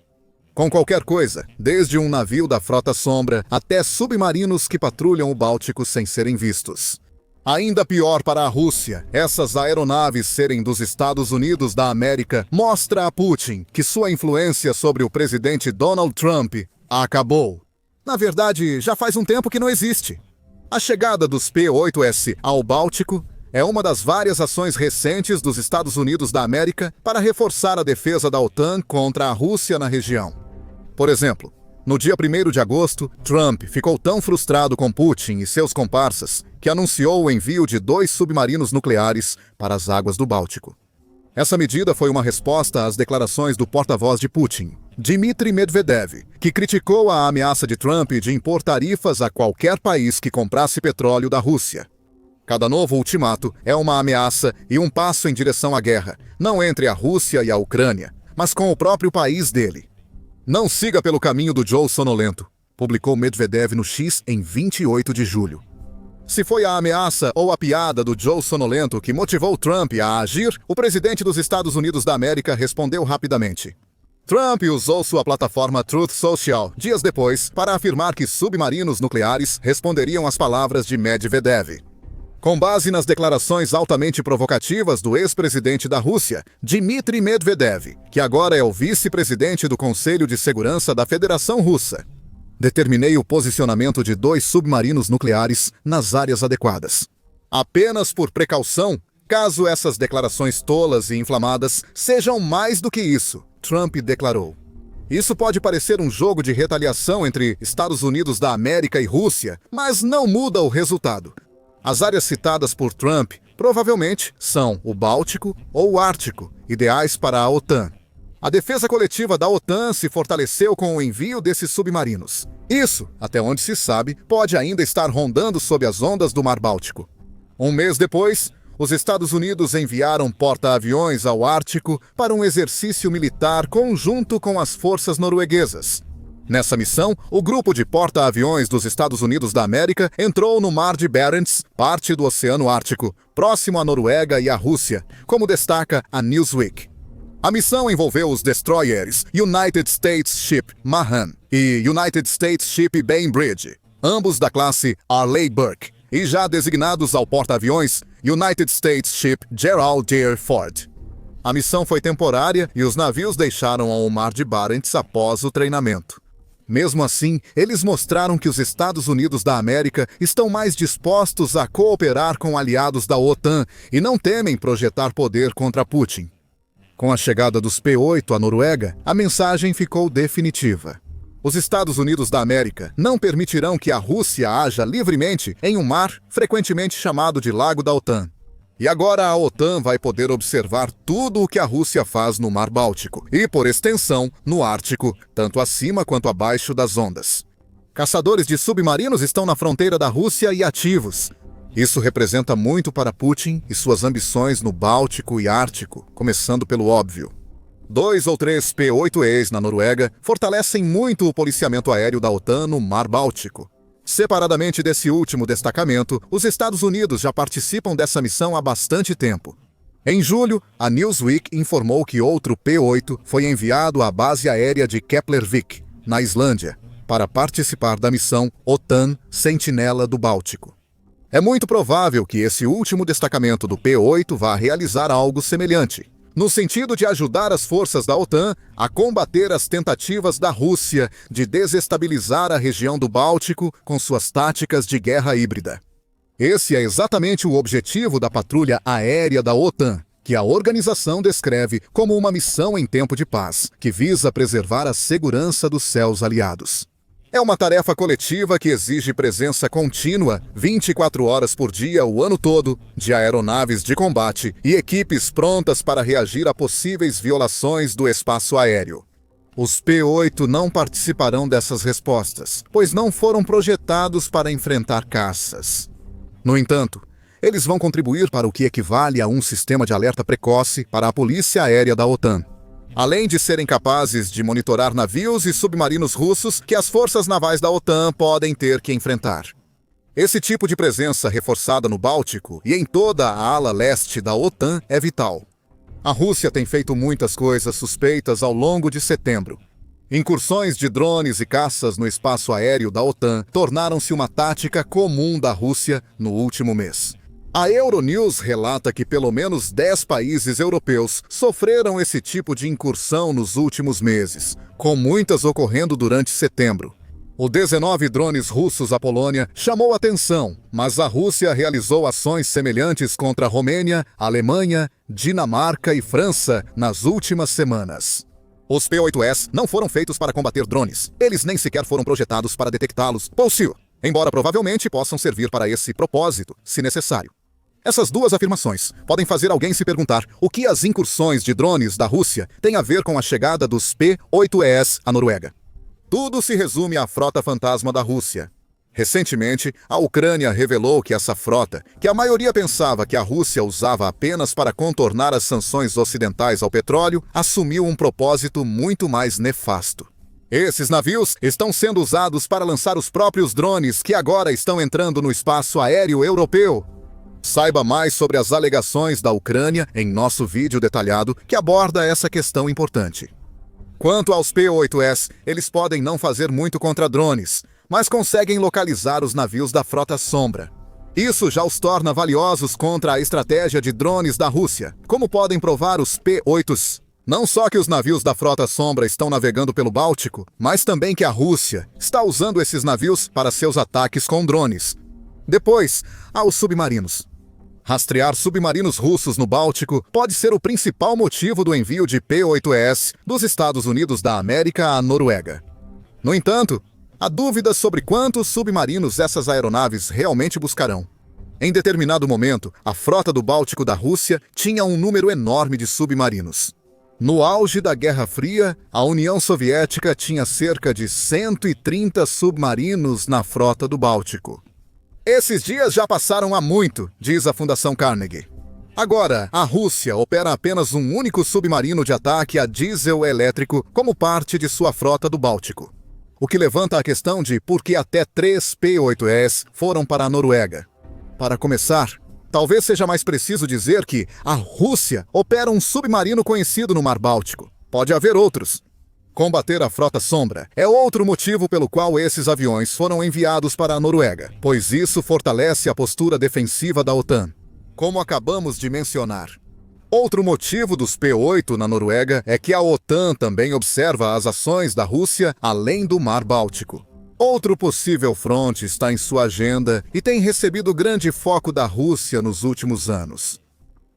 Com qualquer coisa, desde um navio da Frota Sombra até submarinos que patrulham o Báltico sem serem vistos. Ainda pior para a Rússia, essas aeronaves serem dos Estados Unidos da América mostra a Putin que sua influência sobre o presidente Donald Trump acabou. Na verdade, já faz um tempo que não existe. A chegada dos P-8s ao Báltico é uma das várias ações recentes dos Estados Unidos da América para reforçar a defesa da OTAN contra a Rússia na região. Por exemplo, no dia 1º de agosto, Trump ficou tão frustrado com Putin e seus comparsas que anunciou o envio de 2 submarinos nucleares para as águas do Báltico. Essa medida foi uma resposta às declarações do porta-voz de Putin, Dmitry Medvedev, que criticou a ameaça de Trump de impor tarifas a qualquer país que comprasse petróleo da Rússia. Cada novo ultimato é uma ameaça e um passo em direção à guerra, não entre a Rússia e a Ucrânia, mas com o próprio país dele. Não siga pelo caminho do Joe Sonolento, publicou Medvedev no X em 28 de julho. Se foi a ameaça ou a piada do Joe Sonolento que motivou Trump a agir, o presidente dos Estados Unidos da América respondeu rapidamente. Trump usou sua plataforma Truth Social, dias depois, para afirmar que submarinos nucleares responderiam às palavras de Medvedev. Com base nas declarações altamente provocativas do ex-presidente da Rússia, Dmitry Medvedev, que agora é o vice-presidente do Conselho de Segurança da Federação Russa, determinei o posicionamento de 2 submarinos nucleares nas áreas adequadas. Apenas por precaução, caso essas declarações tolas e inflamadas sejam mais do que isso, Trump declarou. Isso pode parecer um jogo de retaliação entre Estados Unidos da América e Rússia, mas não muda o resultado. As áreas citadas por Trump provavelmente são o Báltico ou o Ártico, ideais para a OTAN. A defesa coletiva da OTAN se fortaleceu com o envio desses submarinos. Isso, até onde se sabe, pode ainda estar rondando sob as ondas do Mar Báltico. Um mês depois, os Estados Unidos enviaram porta-aviões ao Ártico para um exercício militar conjunto com as forças norueguesas. Nessa missão, o grupo de porta-aviões dos Estados Unidos da América entrou no Mar de Barents, parte do Oceano Ártico, próximo à Noruega e à Rússia, como destaca a Newsweek. A missão envolveu os destroyers United States Ship Mahan e United States Ship Bainbridge, ambos da classe Arleigh Burke, e já designados ao porta-aviões United States Ship Gerald R. Ford. A missão foi temporária e os navios deixaram o Mar de Barents após o treinamento. Mesmo assim, eles mostraram que os Estados Unidos da América estão mais dispostos a cooperar com aliados da OTAN e não temem projetar poder contra Putin. Com a chegada dos P-8 à Noruega, a mensagem ficou definitiva. Os Estados Unidos da América não permitirão que a Rússia haja livremente em um mar frequentemente chamado de Lago da OTAN. E agora a OTAN vai poder observar tudo o que a Rússia faz no Mar Báltico e, por extensão, no Ártico, tanto acima quanto abaixo das ondas. Caçadores de submarinos estão na fronteira da Rússia e ativos. Isso representa muito para Putin e suas ambições no Báltico e Ártico, começando pelo óbvio. 2 ou 3 P-8Es na Noruega fortalecem muito o policiamento aéreo da OTAN no Mar Báltico. Separadamente desse último destacamento, os Estados Unidos já participam dessa missão há bastante tempo. Em julho, a Newsweek informou que outro P-8 foi enviado à base aérea de Keflavik, na Islândia, para participar da missão OTAN Sentinela do Báltico. É muito provável que esse último destacamento do P8 vá realizar algo semelhante, no sentido de ajudar as forças da OTAN a combater as tentativas da Rússia de desestabilizar a região do Báltico com suas táticas de guerra híbrida. Esse é exatamente o objetivo da patrulha aérea da OTAN, que a organização descreve como uma missão em tempo de paz, que visa preservar a segurança dos céus aliados. É uma tarefa coletiva que exige presença contínua, 24 horas por dia, o ano todo, de aeronaves de combate e equipes prontas para reagir a possíveis violações do espaço aéreo. Os P8 não participarão dessas respostas, pois não foram projetados para enfrentar caças. No entanto, eles vão contribuir para o que equivale a um sistema de alerta precoce para a polícia aérea da OTAN, além de serem capazes de monitorar navios e submarinos russos que as forças navais da OTAN podem ter que enfrentar. Esse tipo de presença reforçada no Báltico e em toda a ala leste da OTAN é vital. A Rússia tem feito muitas coisas suspeitas ao longo de setembro. Incursões de drones e caças no espaço aéreo da OTAN tornaram-se uma tática comum da Rússia no último mês. A Euronews relata que pelo menos 10 países europeus sofreram esse tipo de incursão nos últimos meses, com muitas ocorrendo durante setembro. O 19 drones russos à Polônia chamou atenção, mas a Rússia realizou ações semelhantes contra a Romênia, Alemanha, Dinamarca e França nas últimas semanas. Os P8S não foram feitos para combater drones. Eles nem sequer foram projetados para detectá-los, embora provavelmente possam servir para esse propósito, se necessário. Essas duas afirmações podem fazer alguém se perguntar o que as incursões de drones da Rússia têm a ver com a chegada dos P8Es à Noruega. Tudo se resume à frota fantasma da Rússia. Recentemente, a Ucrânia revelou que essa frota, que a maioria pensava que a Rússia usava apenas para contornar as sanções ocidentais ao petróleo, assumiu um propósito muito mais nefasto. Esses navios estão sendo usados para lançar os próprios drones que agora estão entrando no espaço aéreo europeu. Saiba mais sobre as alegações da Ucrânia em nosso vídeo detalhado que aborda essa questão importante. Quanto aos P8S, eles podem não fazer muito contra drones, mas conseguem localizar os navios da Frota Sombra. Isso já os torna valiosos contra a estratégia de drones da Rússia, como podem provar os P8s. Não só que os navios da Frota Sombra estão navegando pelo Báltico, mas também que a Rússia está usando esses navios para seus ataques com drones. Depois, há os submarinos. Rastrear submarinos russos no Báltico pode ser o principal motivo do envio de P8S dos Estados Unidos da América à Noruega. No entanto, há dúvidas sobre quantos submarinos essas aeronaves realmente buscarão. Em determinado momento, a frota do Báltico da Rússia tinha um número enorme de submarinos. No auge da Guerra Fria, a União Soviética tinha cerca de 130 submarinos na frota do Báltico. Esses dias já passaram há muito, diz a Fundação Carnegie. Agora, a Rússia opera apenas um único submarino de ataque a diesel elétrico como parte de sua frota do Báltico. O que levanta a questão de por que até 3 P8Es foram para a Noruega. Para começar, talvez seja mais preciso dizer que a Rússia opera um submarino conhecido no Mar Báltico. Pode haver outros. Combater a Frota Sombra é outro motivo pelo qual esses aviões foram enviados para a Noruega, pois isso fortalece a postura defensiva da OTAN, como acabamos de mencionar. Outro motivo dos P8 na Noruega é que a OTAN também observa as ações da Rússia além do Mar Báltico. Outro possível fronte está em sua agenda e tem recebido grande foco da Rússia nos últimos anos.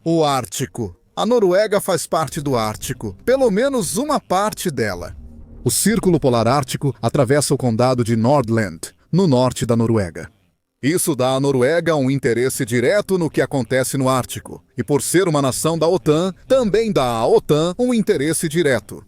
O Ártico. A Noruega faz parte do Ártico, pelo menos uma parte dela. O Círculo Polar Ártico atravessa o condado de Nordland, no norte da Noruega. Isso dá à Noruega um interesse direto no que acontece no Ártico, e por ser uma nação da OTAN, também dá à OTAN um interesse direto.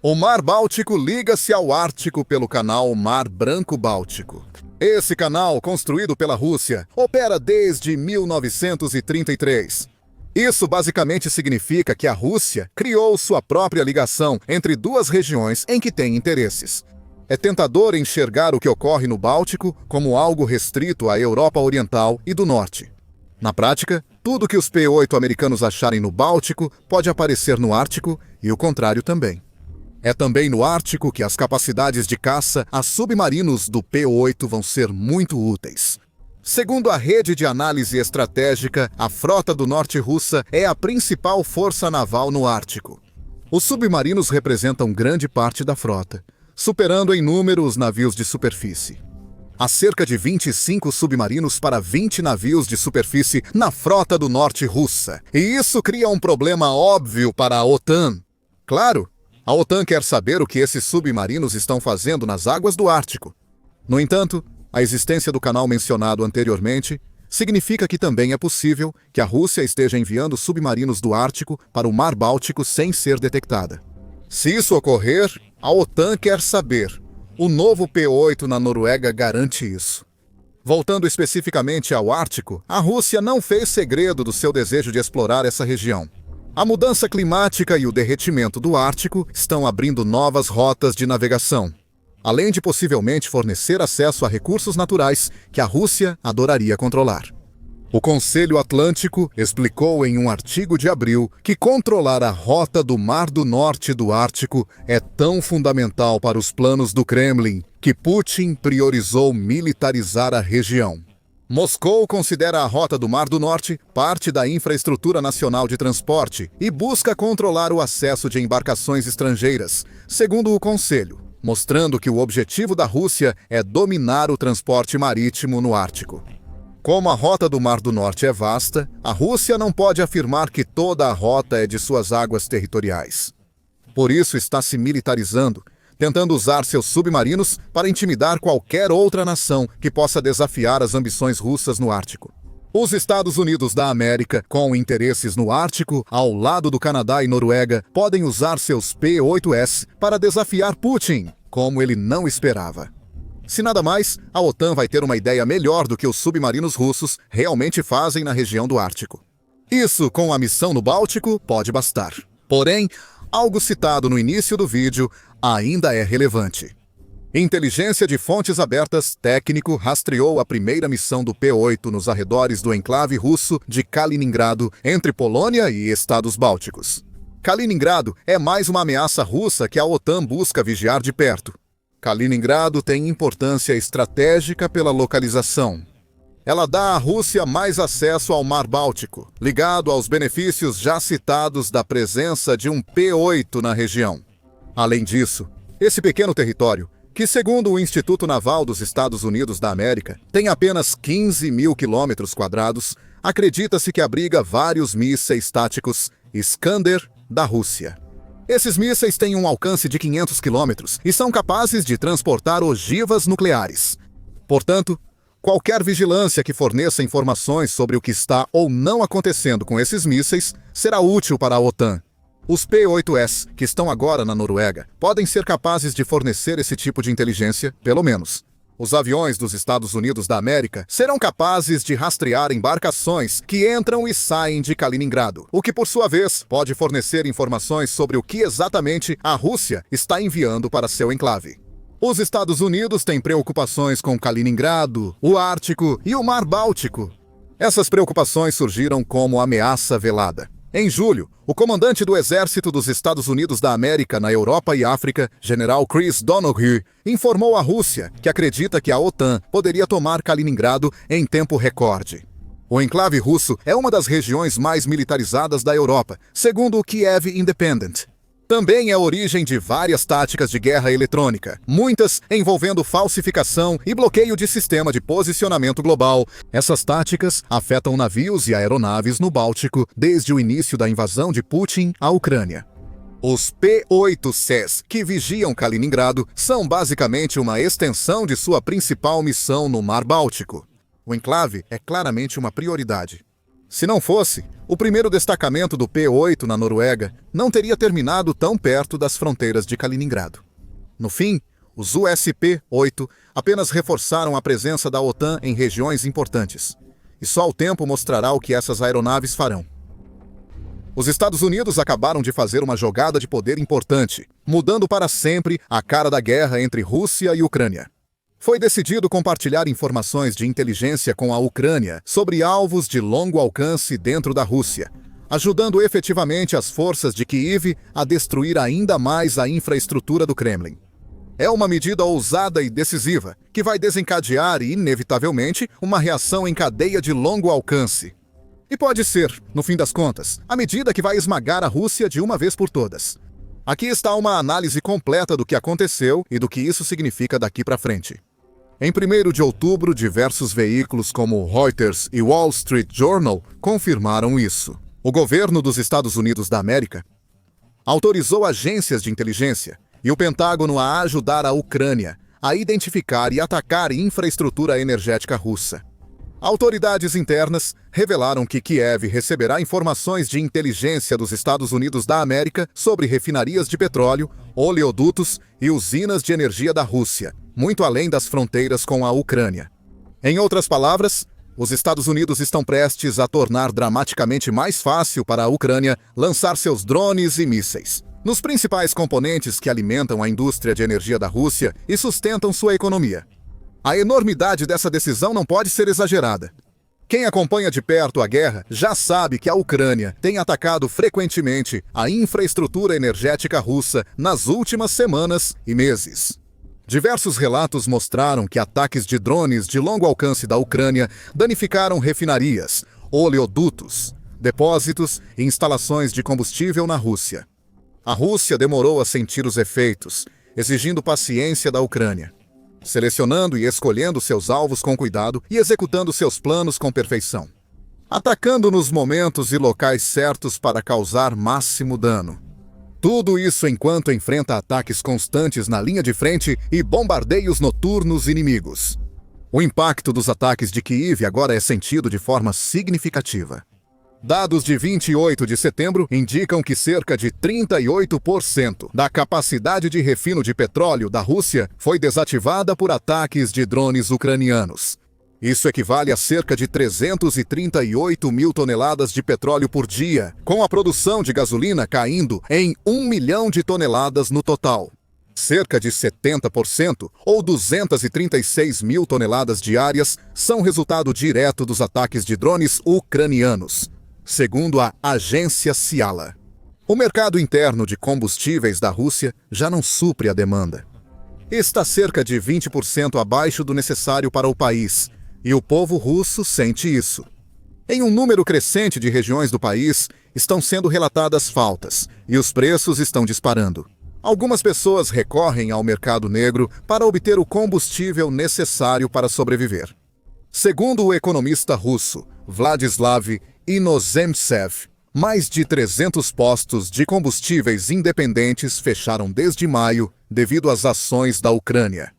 O Mar Báltico liga-se ao Ártico pelo canal Mar Branco-Báltico. Esse canal, construído pela Rússia, opera desde 1933. Isso basicamente significa que a Rússia criou sua própria ligação entre duas regiões em que tem interesses. É tentador enxergar o que ocorre no Báltico como algo restrito à Europa Oriental e do Norte. Na prática, tudo que os P8 americanos acharem no Báltico pode aparecer no Ártico e o contrário também. É também no Ártico que as capacidades de caça a submarinos do P-8 vão ser muito úteis. Segundo a rede de análise estratégica, a Frota do Norte russa é a principal força naval no Ártico. Os submarinos representam grande parte da frota, superando em número os navios de superfície. Há cerca de 25 submarinos para 20 navios de superfície na Frota do Norte russa. E isso cria um problema óbvio para a OTAN. Claro, a OTAN quer saber o que esses submarinos estão fazendo nas águas do Ártico. No entanto, a existência do canal mencionado anteriormente significa que também é possível que a Rússia esteja enviando submarinos do Ártico para o Mar Báltico sem ser detectada. Se isso ocorrer, a OTAN quer saber. O novo P-8 na Noruega garante isso. Voltando especificamente ao Ártico, a Rússia não fez segredo do seu desejo de explorar essa região. A mudança climática e o derretimento do Ártico estão abrindo novas rotas de navegação, além de possivelmente fornecer acesso a recursos naturais que a Rússia adoraria controlar. O Conselho Atlântico explicou em um artigo de abril que controlar a rota do Mar do Norte do Ártico é tão fundamental para os planos do Kremlin que Putin priorizou militarizar a região. Moscou considera a rota do Mar do Norte parte da infraestrutura nacional de transporte e busca controlar o acesso de embarcações estrangeiras, segundo o Conselho, mostrando que o objetivo da Rússia é dominar o transporte marítimo no Ártico. Como a rota do Mar do Norte é vasta, a Rússia não pode afirmar que toda a rota é de suas águas territoriais. Por isso está se militarizando, tentando usar seus submarinos para intimidar qualquer outra nação que possa desafiar as ambições russas no Ártico. Os Estados Unidos da América, com interesses no Ártico, ao lado do Canadá e Noruega, podem usar seus P-8S para desafiar Putin, como ele não esperava. Se nada mais, a OTAN vai ter uma ideia melhor do que os submarinos russos realmente fazem na região do Ártico. Isso, com a missão no Báltico, pode bastar. Porém, algo citado no início do vídeo ainda é relevante. Inteligência de fontes abertas técnico rastreou a primeira missão do P-8 nos arredores do enclave russo de Kaliningrado, entre Polônia e Estados Bálticos. Kaliningrado é mais uma ameaça russa que a OTAN busca vigiar de perto. Kaliningrado tem importância estratégica pela localização. Ela dá à Rússia mais acesso ao Mar Báltico, ligado aos benefícios já citados da presença de um P-8 na região. Além disso, esse pequeno território, que segundo o Instituto Naval dos Estados Unidos da América, tem apenas 15 mil quilômetros quadrados, acredita-se que abriga vários mísseis táticos Iskander da Rússia. Esses mísseis têm um alcance de 500 quilômetros e são capazes de transportar ogivas nucleares. Portanto, qualquer vigilância que forneça informações sobre o que está ou não acontecendo com esses mísseis será útil para a OTAN. Os P-8S, que estão agora na Noruega, podem ser capazes de fornecer esse tipo de inteligência, pelo menos. Os aviões dos Estados Unidos da América serão capazes de rastrear embarcações que entram e saem de Kaliningrado, o que, por sua vez, pode fornecer informações sobre o que exatamente a Rússia está enviando para seu enclave. Os Estados Unidos têm preocupações com Kaliningrado, o Ártico e o Mar Báltico. Essas preocupações surgiram como ameaça velada. Em julho, o comandante do Exército dos Estados Unidos da América na Europa e África, General Chris Donoghue, informou à Rússia que acredita que a OTAN poderia tomar Kaliningrado em tempo recorde. O enclave russo é uma das regiões mais militarizadas da Europa, segundo o Kiev Independent. Também é a origem de várias táticas de guerra eletrônica, muitas envolvendo falsificação e bloqueio de sistema de posicionamento global. Essas táticas afetam navios e aeronaves no Báltico desde o início da invasão de Putin à Ucrânia. Os P-8Cs, que vigiam Kaliningrado, são basicamente uma extensão de sua principal missão no Mar Báltico. O enclave é claramente uma prioridade. Se não fosse, o primeiro destacamento do P-8 na Noruega não teria terminado tão perto das fronteiras de Kaliningrado. No fim, os USP-8 apenas reforçaram a presença da OTAN em regiões importantes. E só o tempo mostrará o que essas aeronaves farão. Os Estados Unidos acabaram de fazer uma jogada de poder importante, mudando para sempre a cara da guerra entre Rússia e Ucrânia. Foi decidido compartilhar informações de inteligência com a Ucrânia sobre alvos de longo alcance dentro da Rússia, ajudando efetivamente as forças de Kiev a destruir ainda mais a infraestrutura do Kremlin. É uma medida ousada e decisiva, que vai desencadear, inevitavelmente, uma reação em cadeia de longo alcance. E pode ser, no fim das contas, a medida que vai esmagar a Rússia de uma vez por todas. Aqui está uma análise completa do que aconteceu e do que isso significa daqui para frente. Em 1º de outubro, diversos veículos como Reuters e Wall Street Journal confirmaram isso. O governo dos Estados Unidos da América autorizou agências de inteligência e o Pentágono a ajudar a Ucrânia a identificar e atacar infraestrutura energética russa. Autoridades internas revelaram que Kiev receberá informações de inteligência dos Estados Unidos da América sobre refinarias de petróleo, oleodutos e usinas de energia da Rússia, muito além das fronteiras com a Ucrânia. Em outras palavras, os Estados Unidos estão prestes a tornar dramaticamente mais fácil para a Ucrânia lançar seus drones e mísseis nos principais componentes que alimentam a indústria de energia da Rússia e sustentam sua economia. A enormidade dessa decisão não pode ser exagerada. Quem acompanha de perto a guerra já sabe que a Ucrânia tem atacado frequentemente a infraestrutura energética russa nas últimas semanas e meses. Diversos relatos mostraram que ataques de drones de longo alcance da Ucrânia danificaram refinarias, oleodutos, depósitos e instalações de combustível na Rússia. A Rússia demorou a sentir os efeitos, exigindo paciência da Ucrânia, selecionando e escolhendo seus alvos com cuidado e executando seus planos com perfeição, atacando nos momentos e locais certos para causar máximo dano. Tudo isso enquanto enfrenta ataques constantes na linha de frente e bombardeios noturnos inimigos. O impacto dos ataques de Kiev agora é sentido de forma significativa. Dados de 28 de setembro indicam que cerca de 38% da capacidade de refino de petróleo da Rússia foi desativada por ataques de drones ucranianos. Isso equivale a cerca de 338 mil toneladas de petróleo por dia, com a produção de gasolina caindo em 1 milhão de toneladas no total. Cerca de 70%, ou 236 mil toneladas diárias, são resultado direto dos ataques de drones ucranianos, segundo a agência Ciala. O mercado interno de combustíveis da Rússia já não supre a demanda. Está cerca de 20% abaixo do necessário para o país, e o povo russo sente isso. Em um número crescente de regiões do país, estão sendo relatadas faltas, e os preços estão disparando. Algumas pessoas recorrem ao mercado negro para obter o combustível necessário para sobreviver. Segundo o economista russo Vladislav Inozemtsev, mais de 300 postos de combustíveis independentes fecharam desde maio devido às ações da Ucrânia.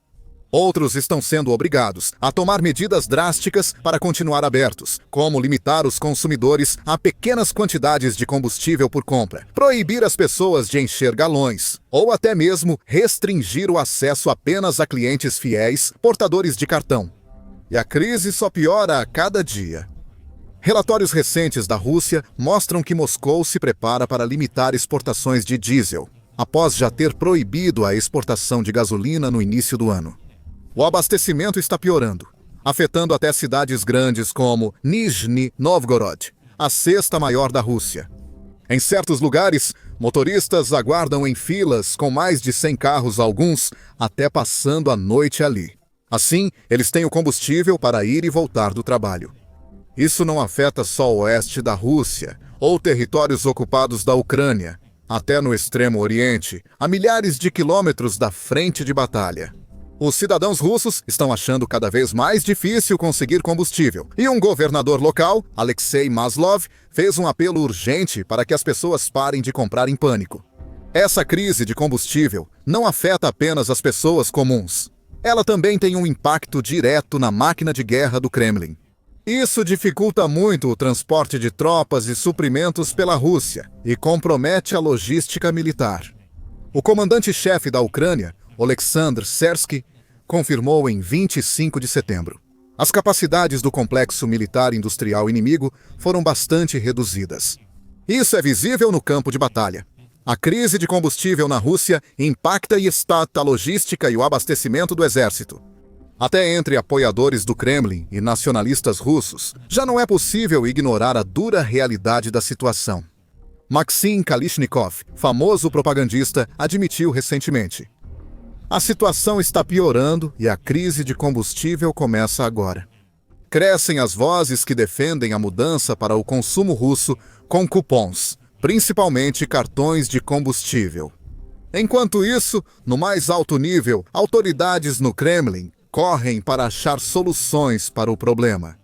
Outros estão sendo obrigados a tomar medidas drásticas para continuar abertos, como limitar os consumidores a pequenas quantidades de combustível por compra, proibir as pessoas de encher galões, ou até mesmo restringir o acesso apenas a clientes fiéis, portadores de cartão. E a crise só piora a cada dia. Relatórios recentes da Rússia mostram que Moscou se prepara para limitar exportações de diesel, após já ter proibido a exportação de gasolina no início do ano. O abastecimento está piorando, afetando até cidades grandes como Nizhny Novgorod, a sexta maior da Rússia. Em certos lugares, motoristas aguardam em filas com mais de 100 carros alguns, até passando a noite ali. Assim, eles têm o combustível para ir e voltar do trabalho. Isso não afeta só o oeste da Rússia ou territórios ocupados da Ucrânia, até no extremo oriente, a milhares de quilômetros da frente de batalha. Os cidadãos russos estão achando cada vez mais difícil conseguir combustível, e um governador local, Alexei Maslov, fez um apelo urgente para que as pessoas parem de comprar em pânico. Essa crise de combustível não afeta apenas as pessoas comuns. Ela também tem um impacto direto na máquina de guerra do Kremlin. Isso dificulta muito o transporte de tropas e suprimentos pela Rússia e compromete a logística militar. O comandante-chefe da Ucrânia, Oleksandr Sersky, confirmou em 25 de setembro. As capacidades do complexo militar industrial inimigo foram bastante reduzidas. Isso é visível no campo de batalha. A crise de combustível na Rússia impacta e está a logística e o abastecimento do exército. Até entre apoiadores do Kremlin e nacionalistas russos, já não é possível ignorar a dura realidade da situação. Maxim Kalishnikov, famoso propagandista, admitiu recentemente: a situação está piorando e a crise de combustível começa agora. Crescem as vozes que defendem a mudança para o consumo russo com cupons, principalmente cartões de combustível. Enquanto isso, no mais alto nível, autoridades no Kremlin correm para achar soluções para o problema.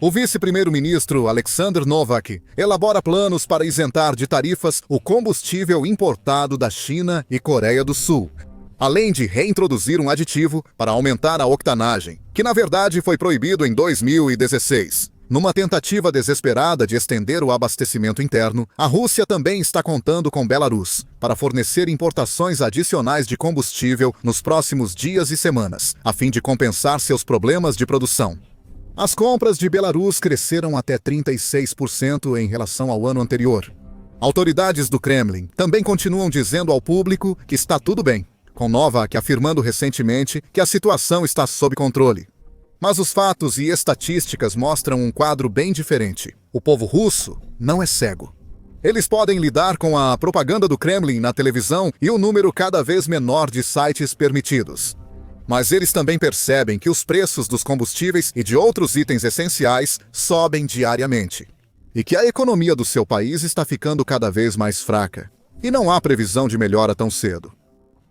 O vice-primeiro-ministro Alexander Novak elabora planos para isentar de tarifas o combustível importado da China e Coreia do Sul, além de reintroduzir um aditivo para aumentar a octanagem, que na verdade foi proibido em 2016. Numa tentativa desesperada de estender o abastecimento interno, a Rússia também está contando com Belarus para fornecer importações adicionais de combustível nos próximos dias e semanas, a fim de compensar seus problemas de produção. As compras de Belarus cresceram até 36% em relação ao ano anterior. Autoridades do Kremlin também continuam dizendo ao público que está tudo bem, com Novak afirmando recentemente que a situação está sob controle. Mas os fatos e estatísticas mostram um quadro bem diferente. O povo russo não é cego. Eles podem lidar com a propaganda do Kremlin na televisão e o número cada vez menor de sites permitidos. Mas eles também percebem que os preços dos combustíveis e de outros itens essenciais sobem diariamente. E que a economia do seu país está ficando cada vez mais fraca. E não há previsão de melhora tão cedo.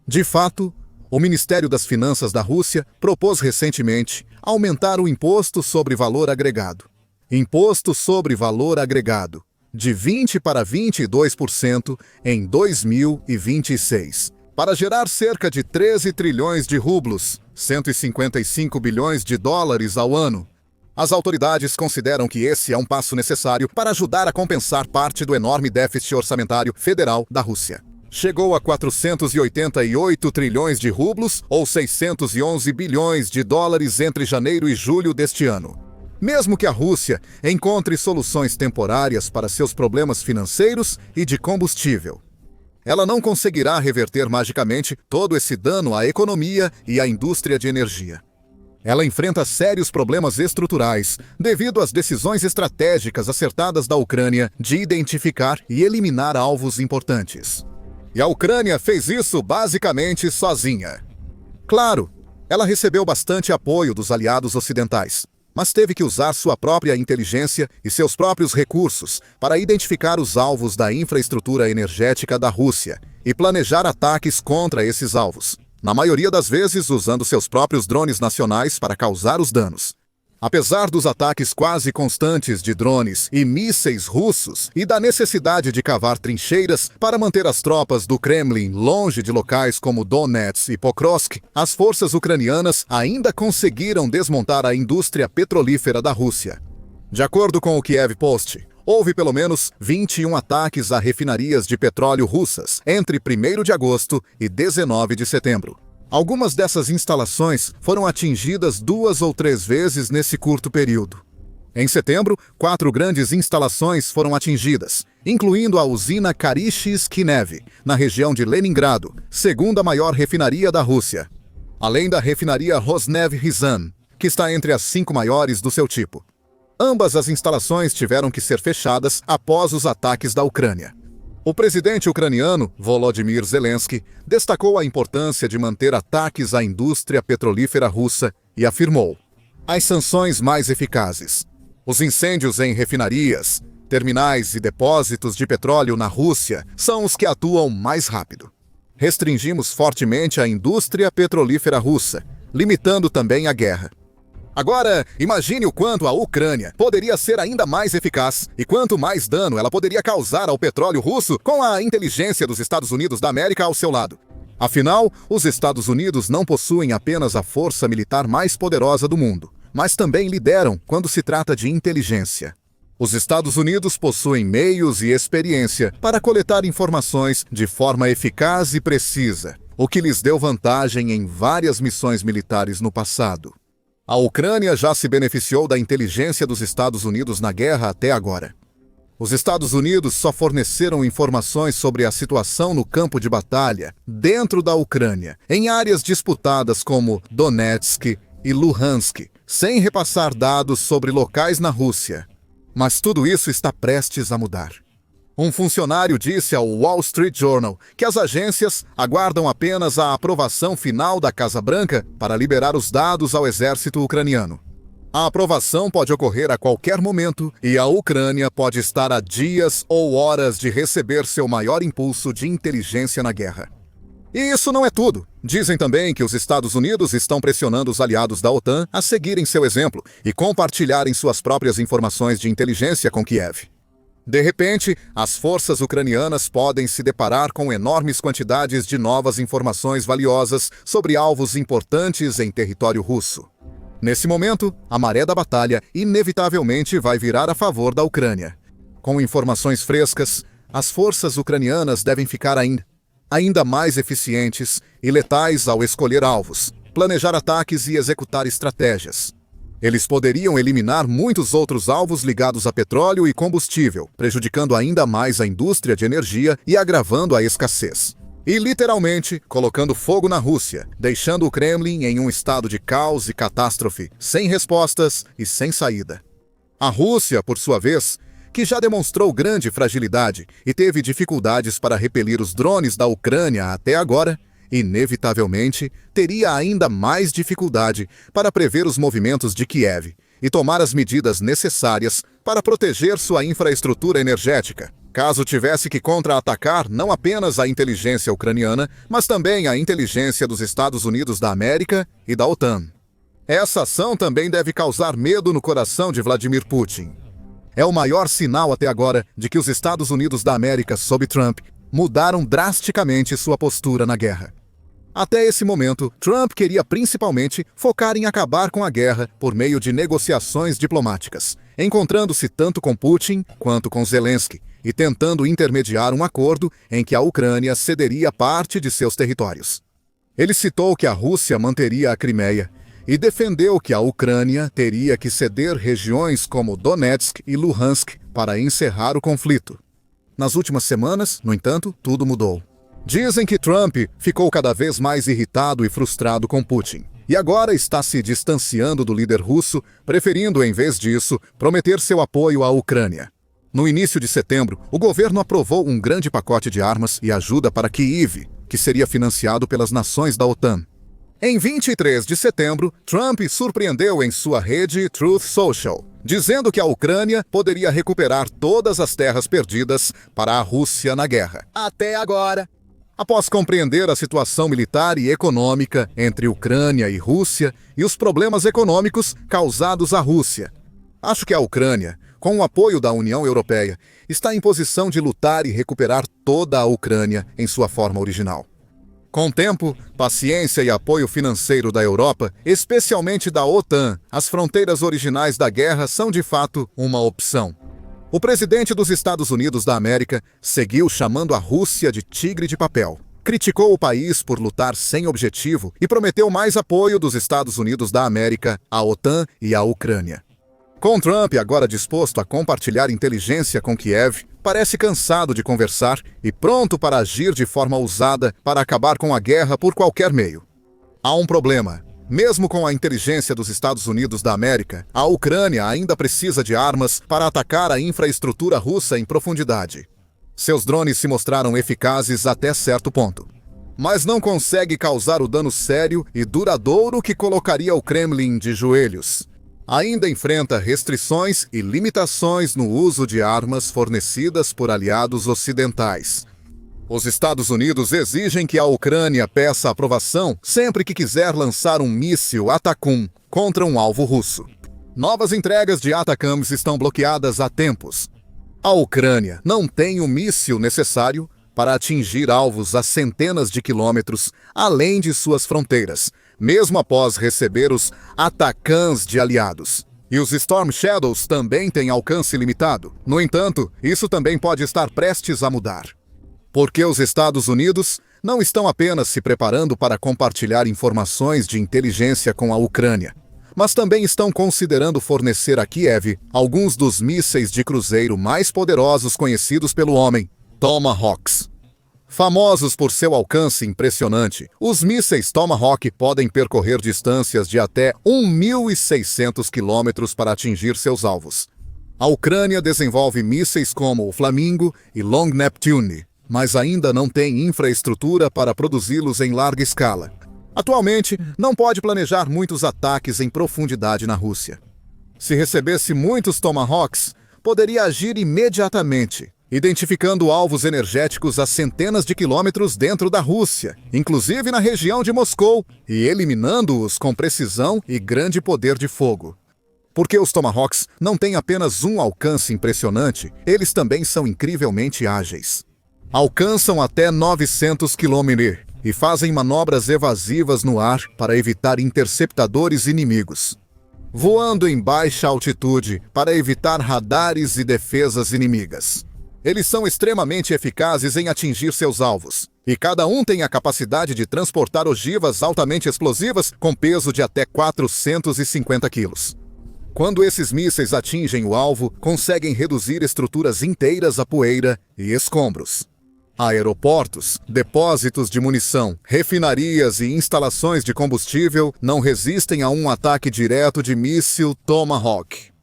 De fato, o Ministério das Finanças da Rússia propôs recentemente aumentar o imposto sobre valor agregado. Imposto sobre valor agregado, de 20% para 22% em 2026, para gerar cerca de 13 trilhões de rublos, 155 bilhões de dólares ao ano. As autoridades consideram que esse é um passo necessário para ajudar a compensar parte do enorme déficit orçamentário federal da Rússia. Chegou a 488 trilhões de rublos, ou 611 bilhões de dólares entre janeiro e julho deste ano. Mesmo que a Rússia encontre soluções temporárias para seus problemas financeiros e de combustível, ela não conseguirá reverter magicamente todo esse dano à economia e à indústria de energia. Ela enfrenta sérios problemas estruturais devido às decisões estratégicas acertadas da Ucrânia de identificar e eliminar alvos importantes. E a Ucrânia fez isso basicamente sozinha. Claro, ela recebeu bastante apoio dos aliados ocidentais, mas teve que usar sua própria inteligência e seus próprios recursos para identificar os alvos da infraestrutura energética da Rússia e planejar ataques contra esses alvos, na maioria das vezes usando seus próprios drones nacionais para causar os danos. Apesar dos ataques quase constantes de drones e mísseis russos e da necessidade de cavar trincheiras para manter as tropas do Kremlin longe de locais como Donetsk e Pokrovsk, as forças ucranianas ainda conseguiram desmontar a indústria petrolífera da Rússia. De acordo com o Kiev Post, houve pelo menos 21 ataques a refinarias de petróleo russas entre 1º de agosto e 19 de setembro. Algumas dessas instalações foram atingidas 2 ou 3 vezes nesse curto período. Em setembro, 4 grandes instalações foram atingidas, incluindo a usina Karyshysk-Nev, na região de Leningrado, segunda maior refinaria da Rússia, além da refinaria Rosneft-Ryazan, que está entre as 5 maiores do seu tipo. Ambas as instalações tiveram que ser fechadas após os ataques da Ucrânia. O presidente ucraniano, Volodymyr Zelensky, destacou a importância de manter ataques à indústria petrolífera russa e afirmou: as sanções mais eficazes. Os incêndios em refinarias, terminais e depósitos de petróleo na Rússia são os que atuam mais rápido. Restringimos fortemente a indústria petrolífera russa, limitando também a guerra. Agora, imagine o quanto a Ucrânia poderia ser ainda mais eficaz e quanto mais dano ela poderia causar ao petróleo russo com a inteligência dos Estados Unidos da América ao seu lado. Afinal, os Estados Unidos não possuem apenas a força militar mais poderosa do mundo, mas também lideram quando se trata de inteligência. Os Estados Unidos possuem meios e experiência para coletar informações de forma eficaz e precisa, o que lhes deu vantagem em várias missões militares no passado. A Ucrânia já se beneficiou da inteligência dos Estados Unidos na guerra até agora. Os Estados Unidos só forneceram informações sobre a situação no campo de batalha dentro da Ucrânia, em áreas disputadas como Donetsk e Luhansk, sem repassar dados sobre locais na Rússia. Mas tudo isso está prestes a mudar. Um funcionário disse ao Wall Street Journal que as agências aguardam apenas a aprovação final da Casa Branca para liberar os dados ao exército ucraniano. A aprovação pode ocorrer a qualquer momento e a Ucrânia pode estar a dias ou horas de receber seu maior impulso de inteligência na guerra. E isso não é tudo. Dizem também que os Estados Unidos estão pressionando os aliados da OTAN a seguirem seu exemplo e compartilharem suas próprias informações de inteligência com Kiev. De repente, as forças ucranianas podem se deparar com enormes quantidades de novas informações valiosas sobre alvos importantes em território russo. Nesse momento, a maré da batalha inevitavelmente vai virar a favor da Ucrânia. Com informações frescas, as forças ucranianas devem ficar ainda mais eficientes e letais ao escolher alvos, planejar ataques e executar estratégias. Eles poderiam eliminar muitos outros alvos ligados a petróleo e combustível, prejudicando ainda mais a indústria de energia e agravando a escassez. E, literalmente, colocando fogo na Rússia, deixando o Kremlin em um estado de caos e catástrofe, sem respostas e sem saída. A Rússia, por sua vez, que já demonstrou grande fragilidade e teve dificuldades para repelir os drones da Ucrânia até agora, inevitavelmente teria ainda mais dificuldade para prever os movimentos de Kiev e tomar as medidas necessárias para proteger sua infraestrutura energética, caso tivesse que contra-atacar não apenas a inteligência ucraniana, mas também a inteligência dos Estados Unidos da América e da OTAN. Essa ação também deve causar medo no coração de Vladimir Putin. É o maior sinal até agora de que os Estados Unidos da América, sob Trump, mudaram drasticamente sua postura na guerra. Até esse momento, Trump queria principalmente focar em acabar com a guerra por meio de negociações diplomáticas, encontrando-se tanto com Putin quanto com Zelensky e tentando intermediar um acordo em que a Ucrânia cederia parte de seus territórios. Ele citou que a Rússia manteria a Crimeia e defendeu que a Ucrânia teria que ceder regiões como Donetsk e Luhansk para encerrar o conflito. Nas últimas semanas, no entanto, tudo mudou. Dizem que Trump ficou cada vez mais irritado e frustrado com Putin, e agora está se distanciando do líder russo, preferindo, em vez disso, prometer seu apoio à Ucrânia. No início de setembro, o governo aprovou um grande pacote de armas e ajuda para Kyiv, que seria financiado pelas nações da OTAN. Em 23 de setembro, Trump surpreendeu em sua rede Truth Social, dizendo que a Ucrânia poderia recuperar todas as terras perdidas para a Rússia na guerra. Até agora. Após compreender a situação militar e econômica entre Ucrânia e Rússia e os problemas econômicos causados à Rússia, acho que a Ucrânia, com o apoio da União Europeia, está em posição de lutar e recuperar toda a Ucrânia em sua forma original. Com tempo, paciência e apoio financeiro da Europa, especialmente da OTAN, as fronteiras originais da guerra são de fato uma opção. O presidente dos Estados Unidos da América seguiu chamando a Rússia de tigre de papel. Criticou o país por lutar sem objetivo e prometeu mais apoio dos Estados Unidos da América à OTAN e à Ucrânia. Com Trump agora disposto a compartilhar inteligência com Kiev, parece cansado de conversar e pronto para agir de forma ousada para acabar com a guerra por qualquer meio. Há um problema. Mesmo com a inteligência dos Estados Unidos da América, a Ucrânia ainda precisa de armas para atacar a infraestrutura russa em profundidade. Seus drones se mostraram eficazes até certo ponto, mas não consegue causar o dano sério e duradouro que colocaria o Kremlin de joelhos. Ainda enfrenta restrições e limitações no uso de armas fornecidas por aliados ocidentais. Os Estados Unidos exigem que a Ucrânia peça aprovação sempre que quiser lançar um míssil Atacam contra um alvo russo. Novas entregas de Atacams estão bloqueadas há tempos. A Ucrânia não tem o míssil necessário para atingir alvos a centenas de quilômetros além de suas fronteiras, mesmo após receber os Atacams de aliados. E os Storm Shadows também têm alcance limitado. No entanto, isso também pode estar prestes a mudar. Porque os Estados Unidos não estão apenas se preparando para compartilhar informações de inteligência com a Ucrânia, mas também estão considerando fornecer a Kiev alguns dos mísseis de cruzeiro mais poderosos conhecidos pelo homem, Tomahawks. Famosos por seu alcance impressionante, os mísseis Tomahawk podem percorrer distâncias de até 1.600 quilômetros para atingir seus alvos. A Ucrânia desenvolve mísseis como o Flamingo e Long Neptune, mas ainda não tem infraestrutura para produzi-los em larga escala. Atualmente, não pode planejar muitos ataques em profundidade na Rússia. Se recebesse muitos Tomahawks, poderia agir imediatamente, identificando alvos energéticos a centenas de quilômetros dentro da Rússia, inclusive na região de Moscou, e eliminando-os com precisão e grande poder de fogo. Porque os Tomahawks não têm apenas um alcance impressionante, eles também são incrivelmente ágeis. Alcançam até 900 km e fazem manobras evasivas no ar para evitar interceptadores inimigos. Voando em baixa altitude para evitar radares e defesas inimigas. Eles são extremamente eficazes em atingir seus alvos, e cada um tem a capacidade de transportar ogivas altamente explosivas com peso de até 450 quilos. Quando esses mísseis atingem o alvo, conseguem reduzir estruturas inteiras a poeira e escombros. Aeroportos, depósitos de munição, refinarias e instalações de combustível não resistem a um ataque direto de míssil Tomahawk.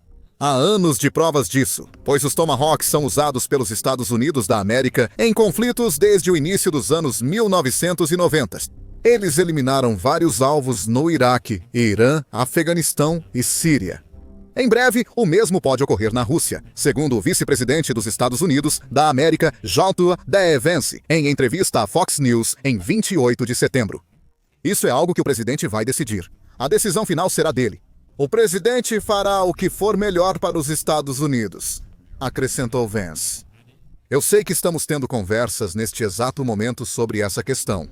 Há anos de provas disso, pois os Tomahawks são usados pelos Estados Unidos da América em conflitos desde o início dos anos 1990. Eles eliminaram vários alvos no Iraque, Irã, Afeganistão e Síria. Em breve, o mesmo pode ocorrer na Rússia, segundo o vice-presidente dos Estados Unidos da América, J.D. Vance, em entrevista à Fox News em 28 de setembro. Isso é algo que o presidente vai decidir. A decisão final será dele. O presidente fará o que for melhor para os Estados Unidos, acrescentou Vance. Eu sei que estamos tendo conversas neste exato momento sobre essa questão.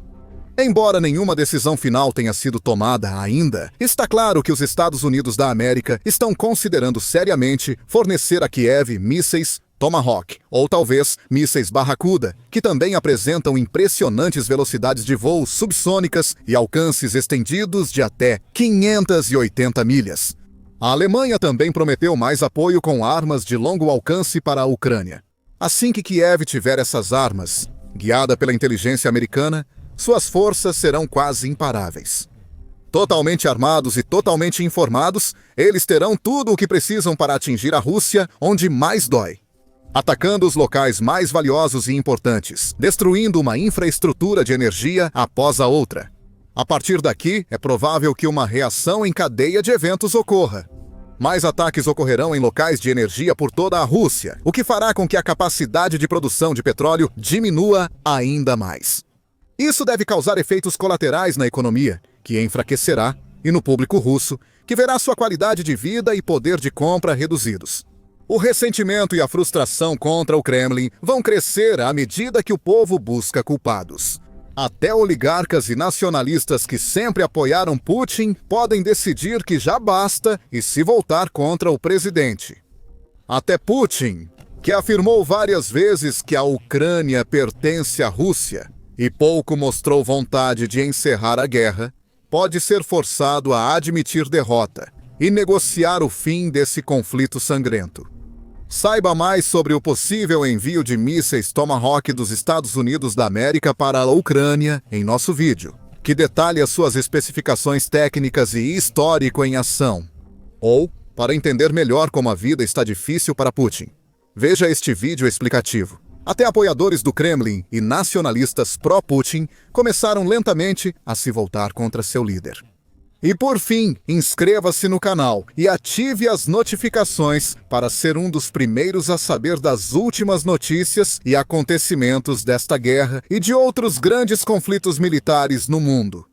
Embora nenhuma decisão final tenha sido tomada ainda, está claro que os Estados Unidos da América estão considerando seriamente fornecer a Kiev mísseis Tomahawk, ou talvez mísseis Barracuda, que também apresentam impressionantes velocidades de voo subsônicas e alcances estendidos de até 580 milhas. A Alemanha também prometeu mais apoio com armas de longo alcance para a Ucrânia. Assim que Kiev tiver essas armas, guiada pela inteligência americana, suas forças serão quase imparáveis. Totalmente armados e totalmente informados, eles terão tudo o que precisam para atingir a Rússia onde mais dói. Atacando os locais mais valiosos e importantes, destruindo uma infraestrutura de energia após a outra. A partir daqui, é provável que uma reação em cadeia de eventos ocorra. Mais ataques ocorrerão em locais de energia por toda a Rússia, o que fará com que a capacidade de produção de petróleo diminua ainda mais. Isso deve causar efeitos colaterais na economia, que enfraquecerá, e no público russo, que verá sua qualidade de vida e poder de compra reduzidos. O ressentimento e a frustração contra o Kremlin vão crescer à medida que o povo busca culpados. Até oligarcas e nacionalistas que sempre apoiaram Putin podem decidir que já basta e se voltar contra o presidente. Até Putin, que afirmou várias vezes que a Ucrânia pertence à Rússia e pouco mostrou vontade de encerrar a guerra, pode ser forçado a admitir derrota e negociar o fim desse conflito sangrento. Saiba mais sobre o possível envio de mísseis Tomahawk dos Estados Unidos da América para a Ucrânia em nosso vídeo, que detalha suas especificações técnicas e histórico em ação. Ou, para entender melhor como a vida está difícil para Putin, veja este vídeo explicativo. Até apoiadores do Kremlin e nacionalistas pró-Putin começaram lentamente a se voltar contra seu líder. E por fim, inscreva-se no canal e ative as notificações para ser um dos primeiros a saber das últimas notícias e acontecimentos desta guerra e de outros grandes conflitos militares no mundo.